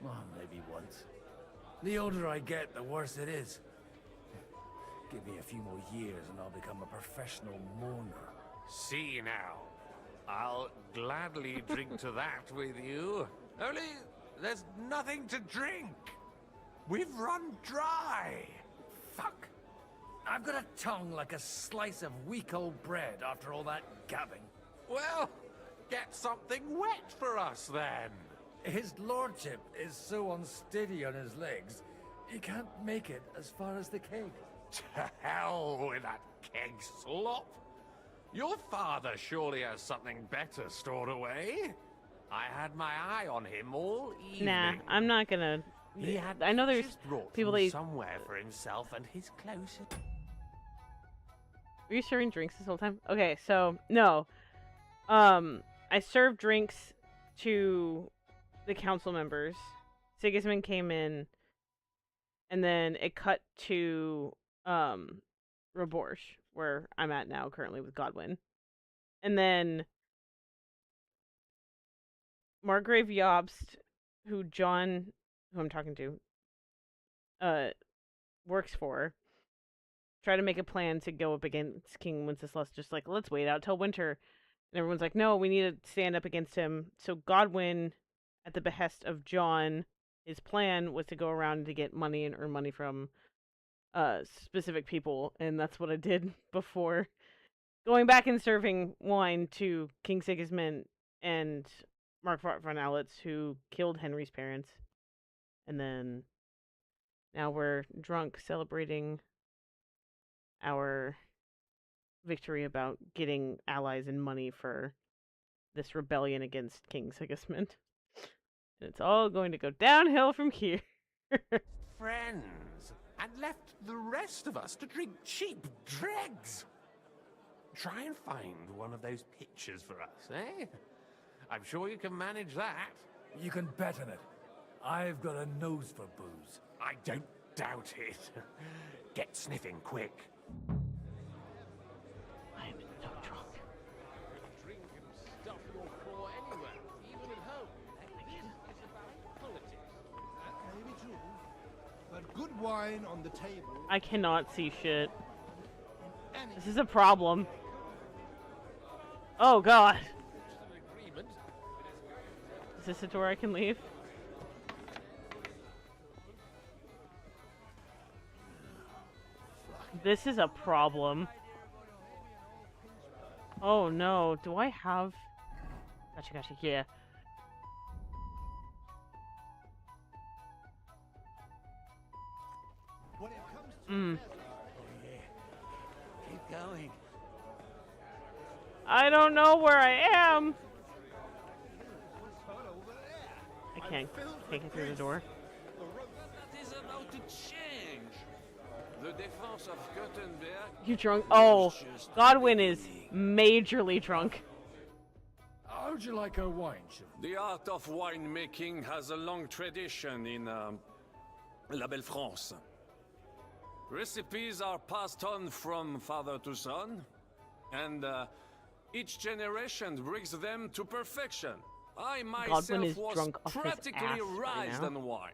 Well, maybe once. The older I get, the worse it is. Give me a few more years and I'll become a professional mourner. See now. I'll gladly drink to that with you. Only, there's nothing to drink. We've run dry. Fuck. I've got a tongue like a slice of weak old bread after all that gabbing. Well, get something wet for us then. His lordship is so unsteady on his legs, he can't make it as far as the keg. To hell with that keg slop. Your father surely has something better stored away. I had my eye on him all evening. Nah, I'm not gonna. I know there's people that. Somewhere for himself and his closest. Were you serving drinks this whole time? Okay, so no. I served drinks to the council members. Sigismund came in, and then it cut to Raborsh, where I'm at now currently with Godwin. And then Margrave Jobst, who I'm talking to, works for, tried to make a plan to go up against King Wenceslas, just like, let's wait out till winter. And everyone's like, no, we need to stand up against him. So Godwin, at the behest of John, his plan was to go around to get money and earn money from specific people, and that's what I did before going back and serving wine to King Sigismund and Mark von Alitz, who killed Henry's parents. And then now we're drunk celebrating our victory about getting allies and money for this rebellion against King Sigismund. And it's all going to go downhill from here. Friends, and left the rest of us to drink cheap dregs. Try and find one of those pictures for us, eh? I'm sure you can manage that. You can bet on it. I've got a nose for booze. I don't doubt it. Get sniffing quick. I'm so drunk. Drink and stuff your craw anywhere, even at home. It's about politics. Maybe true, but good wine on the table. I cannot see shit. This is a problem. Oh god. Is this a door I can leave? This is a problem. Oh no, do I have... Gotcha, yeah. Mm. Keep going. I don't know where I am. I can't get through the door. That is about to change. The defense of Gutenberg. You drunk? Oh, Godwin is majorly drunk. How'd you like our wine, Chef? The art of winemaking has a long tradition in La Belle France. Recipes are passed on from father to son, and each generation brings them to perfection. I myself was practically raised on wine.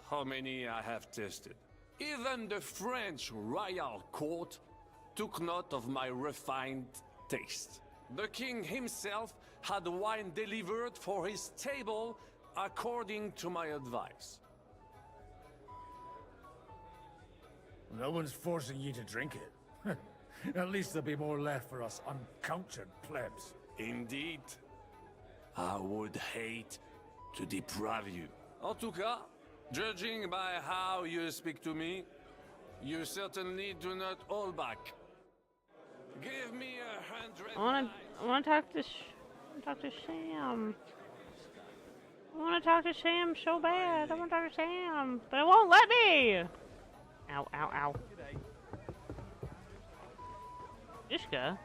How many I have tasted. Even the French royal court took note of my refined taste. The king himself had wine delivered for his table according to my advice. No one's forcing you to drink it. At least there'll be more left for us uncultured plebs. Indeed. I would hate to deprive you. En tout cas, judging by how you speak to me, you certainly do not hold back. Give me 100. I wanna talk to Talk to Sam. I want to talk to Sam so bad. I want to talk to Sam, but it won't let me. Ow, ow, ow. Ishka.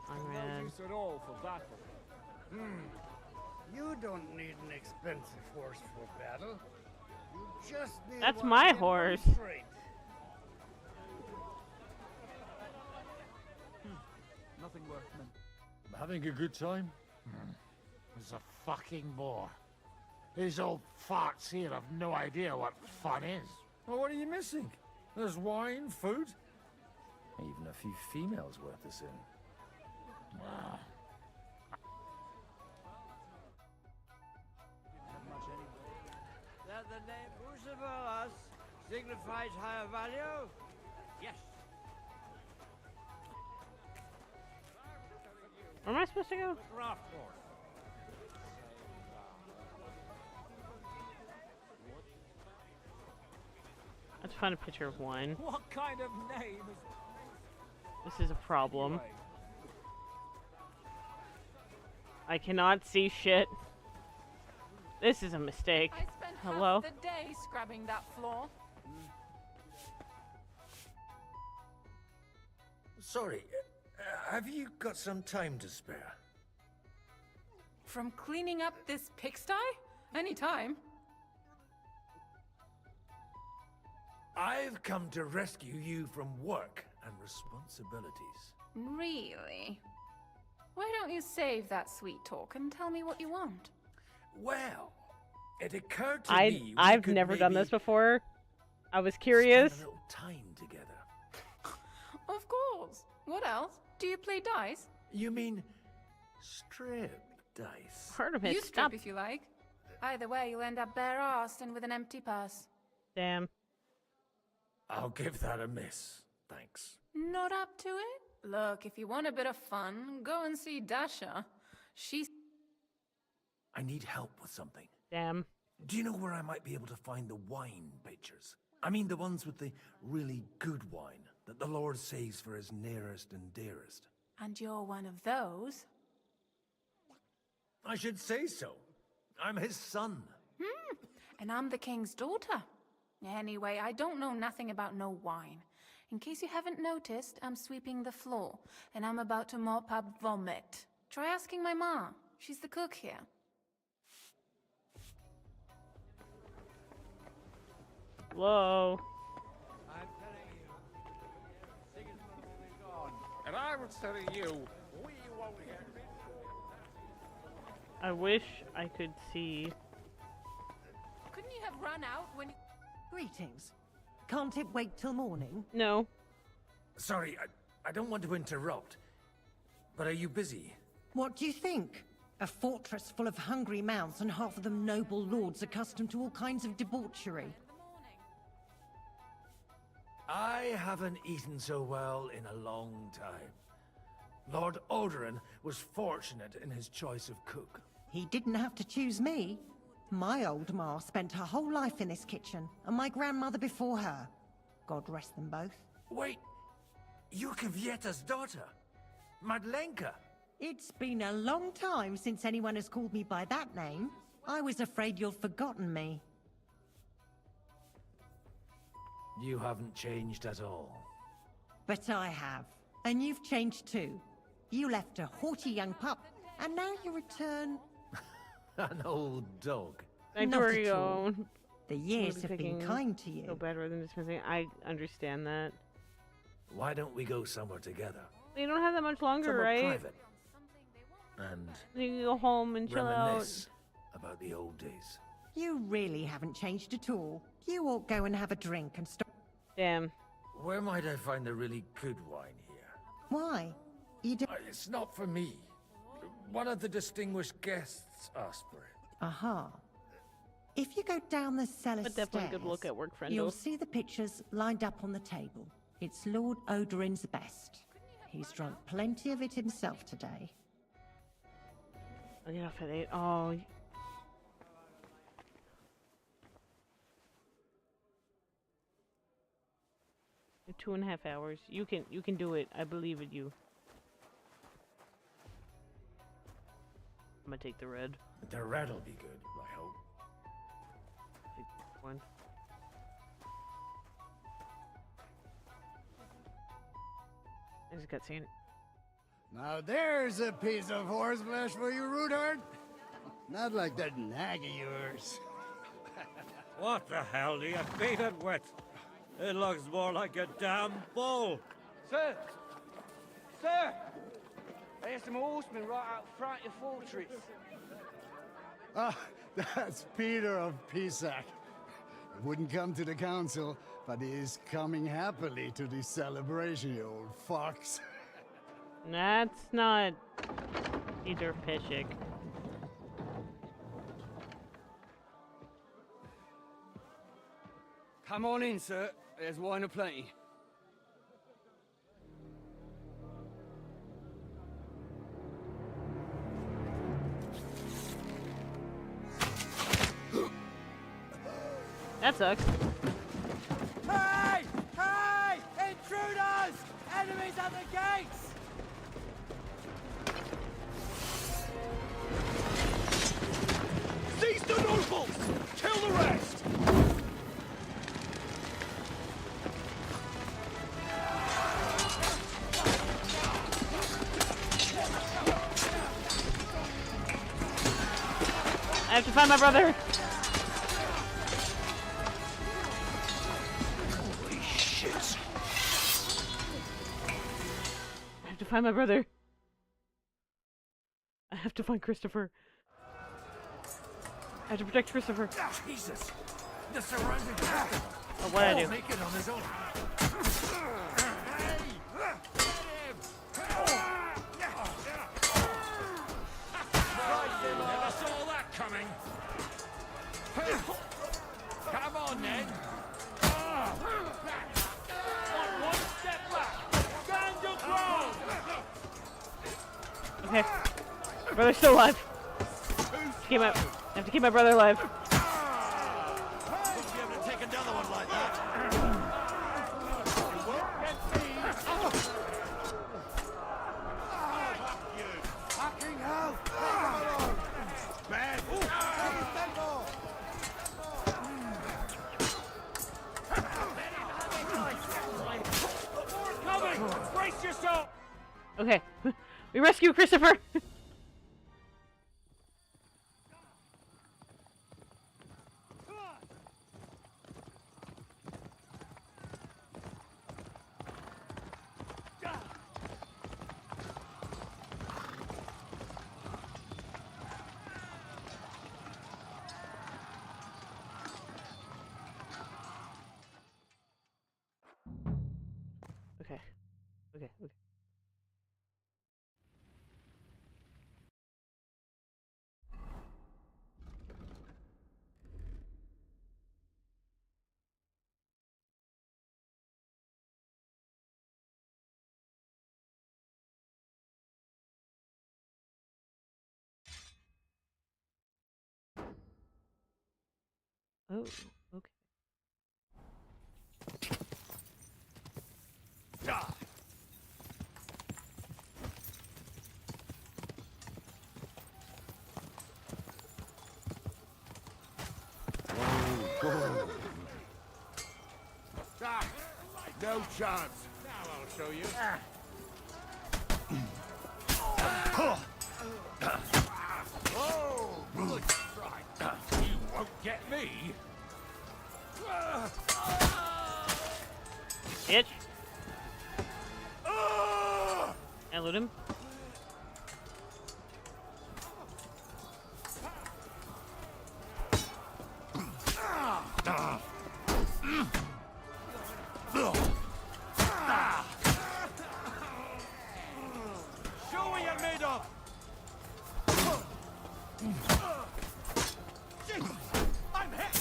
No use at all for battle. You don't need an expensive horse for battle. You just need That's one my that horse. runs straight. Nothing worth men. Having a good time? It's a fucking bore. These old farts here have no idea what fun is. Well, what are you missing? There's wine, food, even a few females worth the sin. That the name Busabolas signifies higher value? Yes. Where am I supposed to go? Craft horse. Let's find a picture of wine. What kind of name is... This is a problem. I cannot see shit. This is a mistake. I spent Hello? half the day scrubbing that floor. Sorry, have you got some time to spare? From cleaning up this pigsty? Anytime. I've come to rescue you from work and responsibilities. Really? Why don't you save that sweet talk and tell me what you want? Well, it occurred to me I've never done this before. I was curious. Spend a little time together. Of course. What else? Do you play dice? You mean strip dice? Artemis, You stop. strip if you like. Either way, you'll end up bare-assed and with an empty purse. Damn. I'll give that a miss. Thanks. Not up to it? Look, if you want a bit of fun, go and see Dasha. She's... I need help with something. Damn. Do you know where I might be able to find the wine pictures? I mean the ones with the really good wine that the Lord saves for his nearest and dearest. And you're one of those? I should say so. I'm his son. And I'm the king's daughter. Anyway, I don't know nothing about no wine. In case you haven't noticed, I'm sweeping the floor, and I'm about to mop up vomit. Try asking my ma. She's the cook here. Whoa. I'm telling you, Sigismund will be gone. And I was telling you, we won't get it. I wish I could see. Couldn't you have run out when you... Greetings. Can't it wait till morning? No. Sorry, I don't want to interrupt. But are you busy? What do you think? A fortress full of hungry mouths and half of them noble lords accustomed to all kinds of debauchery. I haven't eaten so well in a long time. Lord Alderaan was fortunate in his choice of cook. He didn't have to choose me. My old ma spent her whole life in this kitchen, and my grandmother before her. God rest them both. Wait, you're Kvieta's daughter, Madlenka. It's been a long time since anyone has called me by that name. I was afraid you'd forgotten me. You haven't changed at all. But I have. And you've changed too. You left a haughty young pup, and now you return... An old dog. Not at all. The years have been kind to you. So bad rather than dismissing. I understand that. Why don't we go somewhere together? You don't have that much longer, Somewhere right? private. And You can go home and chill out. reminisce about the old days. You really haven't changed at all. You ought go and have a drink and stop. Damn. Where might I find the really good wine here? Why? You do. It's not for me. One of the distinguished guests asked for it. Aha. If you go down the cellar But definitely stairs, good look at work, friendo. you'll see the pictures lined up on the table. It's Lord Odorin's best. He's drunk plenty of it himself today. I'll get off at 8. Oh. 2.5 hours. You can do it. I believe in you. I'm gonna take the red. The red'll be good, I hope. Take one. There's a cutscene. Now there's a piece of horseflesh for you, Rootard. Not like that nag of yours. What the hell do you beat it with? It looks more like a damn bull. Sir! Sir! There's some horsemen right out front of your fortress. Ah, that's Peter of Pisac. He wouldn't come to the council, but he is coming happily to the celebration, you old fox. That's not Peter Pisac. Come on in, sir. There's wine aplenty. That sucks. Hey! Hey! Intruders! Enemies at the gates! Seize the nobles! Kill the rest! I have to find my brother. Holy shit. I have to find my brother. I have to find Christopher. I have to protect Christopher. Jesus! The surrounding castle! Oh, what'd I do? Make it on his own. Never saw that coming. Come on, then. One step back. Stand your ground. Okay. My brother's still alive. I have to keep my brother alive. Would you be able to take another one like that? Fucking hell! Bad. Coming! Brace yourself! Okay. We rescue Christopher! Okay. Okay. Oh, okay. No chance. Now I'll show you. Oh, good strike. You won't get me. Bitch. I loot him. Show what you're made of. I'm hit.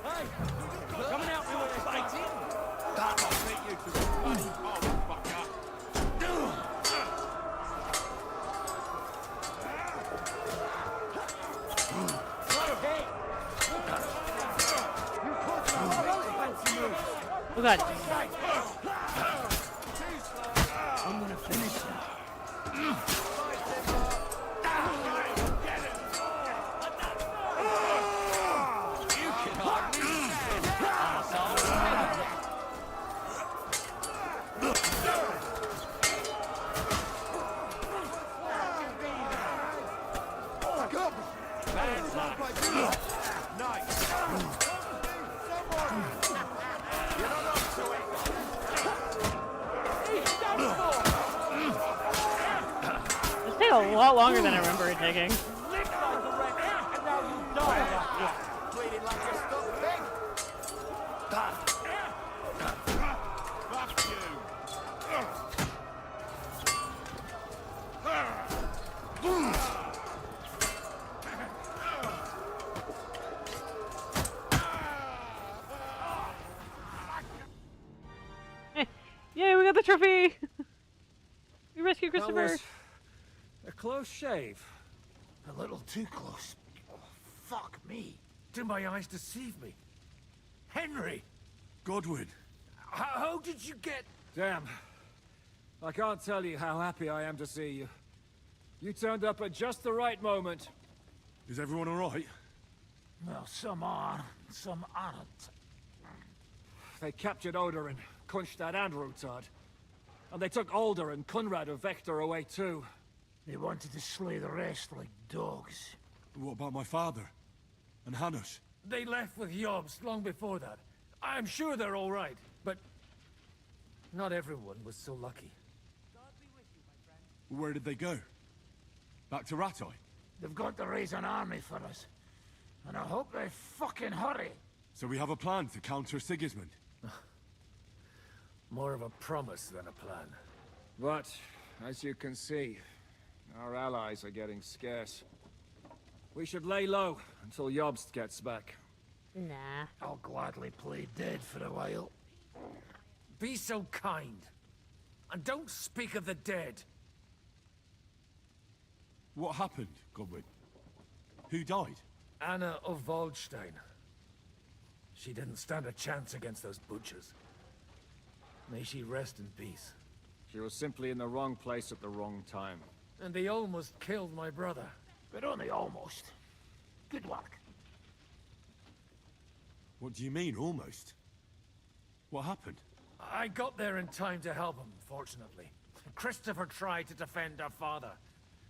Hey, coming out with a fighting. That'll make you to the bloody motherfucker. Oh god. This takes a lot longer than I remember it taking. Yay, we got the trophy! We rescued Christopher! That was a close shave. A little too close. Oh, fuck me. Did my eyes deceive me? Henry! Godwin! How did you get... Damn. I can't tell you how happy I am to see you. You turned up at just the right moment. Is everyone alright? Well, some are, some aren't. They captured Odorin, Kunstad and Rutard. And they took Alder and Kunrad of Vector away too. They wanted to slay the rest like dogs. What about my father? And Hanush? They left with Jobst long before that. I'm sure they're all right, but not everyone was so lucky. Where did they go? Back to Rattay? They've got to raise an army for us. And I hope they fucking hurry. So we have a plan to counter Sigismund? More of a promise than a plan. But, as you can see, our allies are getting scarce. We should lay low until Jobst gets back. Nah. I'll gladly play dead for a while. Be so kind. And don't speak of the dead. What happened, Godwin? Who died? Anna of Waldstein. She didn't stand a chance against those butchers. May she rest in peace. She was simply in the wrong place at the wrong time. And they almost killed my brother. But only almost. Good work. What do you mean, almost? What happened? I got there in time to help him, fortunately. Christopher tried to defend our father,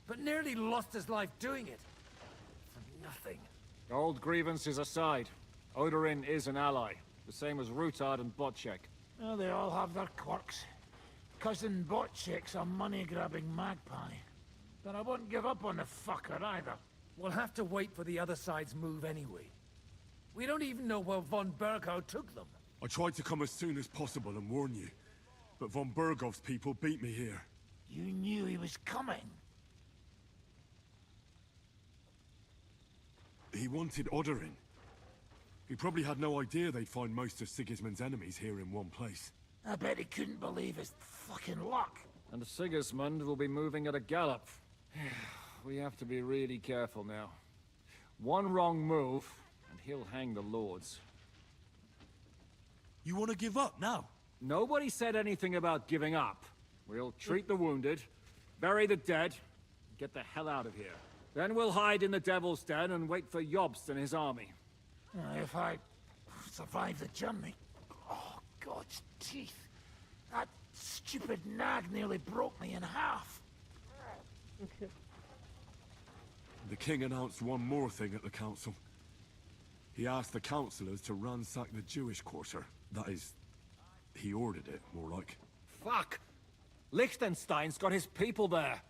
but nearly lost his life doing it. For nothing. Old grievances aside, Odorin is an ally. The same as Rutard and Botchek. Well, they all have their quirks. Cousin Botchek's a money-grabbing magpie. But I won't give up on the fucker either. We'll have to wait for the other side's move anyway. We don't even know where von Berghow took them. I tried to come as soon as possible and warn you, but von Bergov's people beat me here. You knew he was coming. He wanted Odorin. He probably had no idea they'd find most of Sigismund's enemies here in one place. I bet he couldn't believe his fucking luck. And Sigismund will be moving at a gallop. We have to be really careful now. One wrong move, and he'll hang the lords. You want to give up now? Nobody said anything about giving up. We'll treat the wounded, bury the dead, and get the hell out of here. Then we'll hide in the Devil's Den and wait for Jobst and his army. If I survive the journey... Oh, God's teeth. That stupid nag nearly broke me in half. The king announced one more thing at the council. He asked the councillors to ransack the Jewish quarter. That is, he ordered it, more like. Fuck! Liechtenstein's got his people there.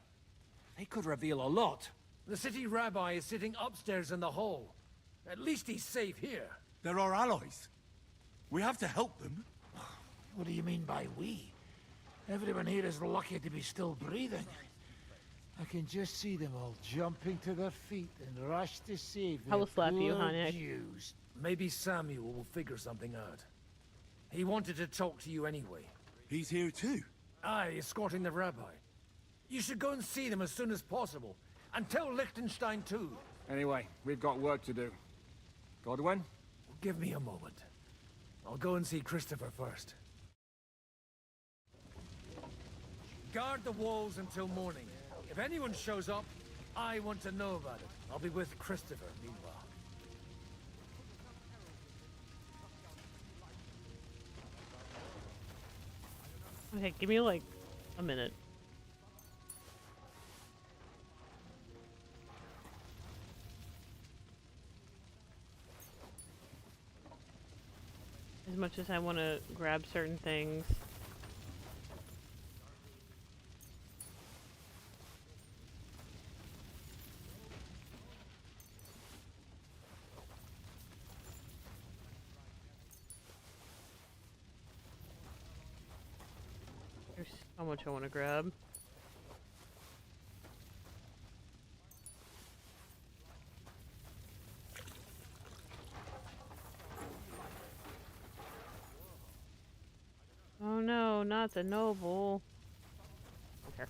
They could reveal a lot. The city rabbi is sitting upstairs in the hall. At least he's safe here. They're our allies. We have to help them. What do you mean by we? Everyone here is lucky to be still breathing. I can just see them all jumping to their feet and rush to save I will slap you, honey. Jews. Maybe Samuel will figure something out. He wanted to talk to you anyway. He's here too? Aye, escorting the rabbi. You should go and see them as soon as possible. And tell Liechtenstein too. Anyway, we've got work to do. Godwin? Give me a moment. I'll go and see Christopher first. Guard the walls until morning. If anyone shows up, I want to know about it. I'll be with Christopher meanwhile. Okay, give me like a minute. As much as I want to grab certain things. There's so much I want to grab. Oh no, not the noble. Okay.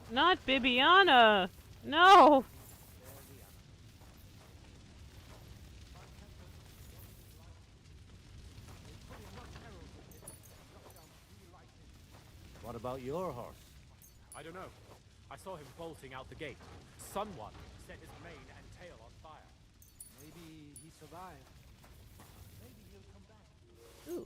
Not Bibiana! No! What about your horse? I don't know. I saw him bolting out the gate. Someone set his mane and tail on fire. Maybe he survived. Maybe he'll come back. Ooh.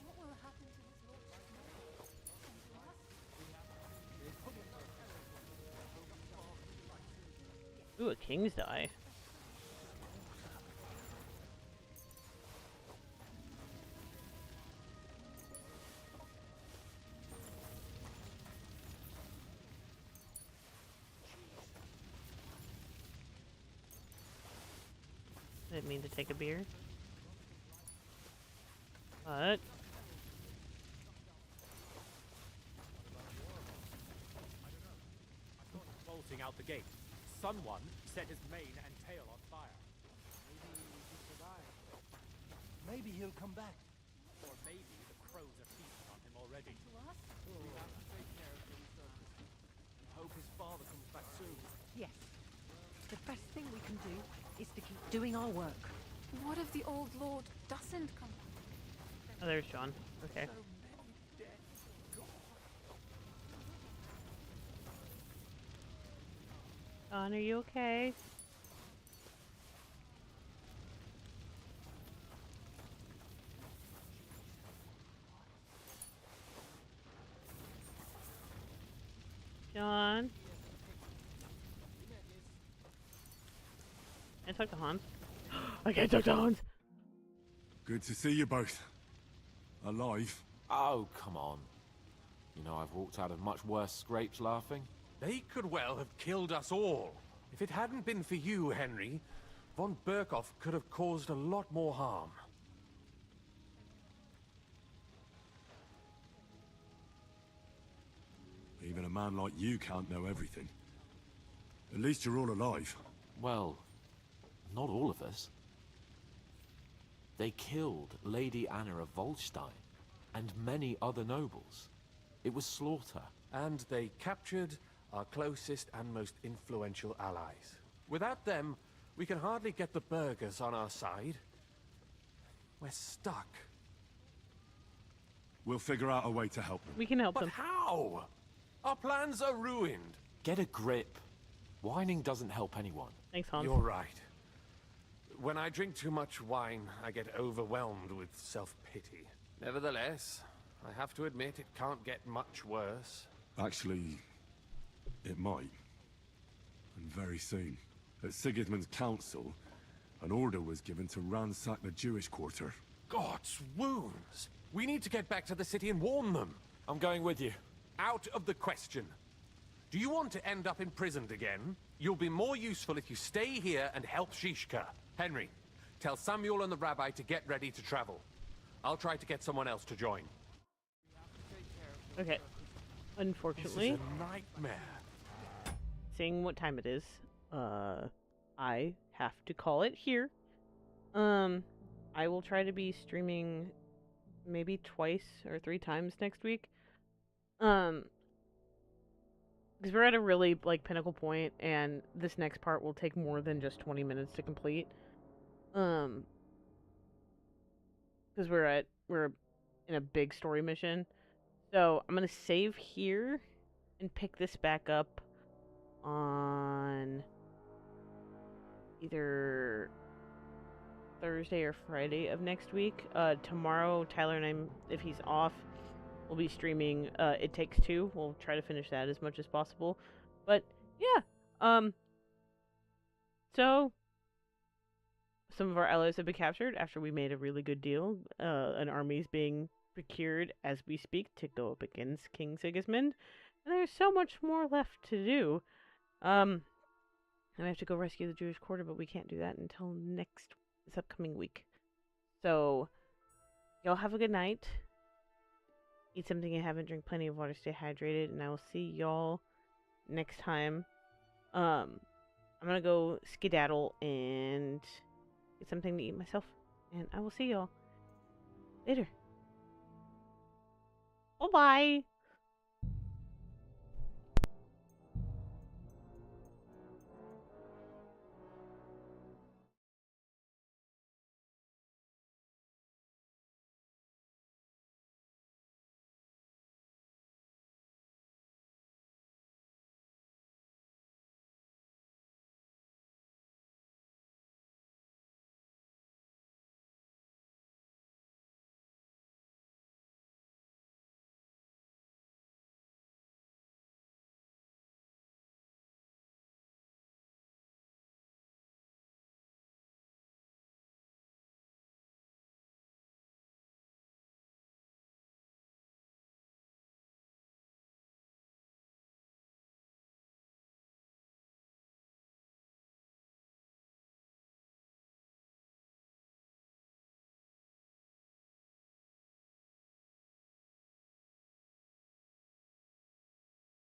What will happen to his lordship? Ooh, a king's die. I didn't mean to take a beer. But Bolting out the gate. Someone set his mane and tail on fire. Maybe he survived. Maybe he'll come back. Or maybe the crows are feasting on him already. We have to take care of him first. And hope his father comes back soon. Yes. The best thing we can do is to keep doing our work. What if the old lord doesn't come back? oh, there's John. Okay. John, are you okay? John? Can I talk to Hans? I can't talk to Hans! Good to see you both. Alive. Oh, come on. You know I've walked out of much worse scrapes laughing. They could well have killed us all. If it hadn't been for you, Henry, von Berkhoff could have caused a lot more harm. Even a man like you can't know everything. At least you're all alive. Well, not all of us. They killed Lady Anna of Volstein and many other nobles. It was slaughter. And they captured our closest and most influential allies. Without them, we can hardly get the burghers on our side. We're stuck. We'll figure out a way to help them. We can help But them. how? Our plans are ruined. Get a grip. Whining doesn't help anyone. Thanks, Hans. You're right. When I drink too much wine, I get overwhelmed with self-pity. Nevertheless, I have to admit it can't get much worse. Actually, it might. And very soon. At Sigismund's council, an order was given to ransack the Jewish quarter. God's wounds! We need to get back to the city and warn them. I'm going with you. Out of the question. Do you want to end up imprisoned again? You'll be more useful if you stay here and help Shishka. Henry, tell Samuel and the rabbi to get ready to travel. I'll try to get someone else to join. Okay. Unfortunately, This is a nightmare. seeing what time it is, I have to call it here. I will try to be streaming maybe twice or 3 times next week. because we're at a really like pinnacle point, and this next part will take more than just 20 minutes to complete. Because we're in a big story mission, so I'm gonna save here and pick this back up on either Thursday or Friday of next week. Tomorrow, Tyler and I, if he's off, we'll be streaming It Takes Two. We'll try to finish that as much as possible. But yeah, so some of our allies have been captured after we made a really good deal. An army's being procured as we speak to go up against King Sigismund, and there's so much more left to do. And I have to go rescue the Jewish quarter, but we can't do that until this upcoming week. So, y'all have a good night. Eat something you haven't, drink plenty of water, stay hydrated, and I will see y'all next time. I'm gonna go skedaddle and get something to eat myself, and I will see y'all later. Bye-bye!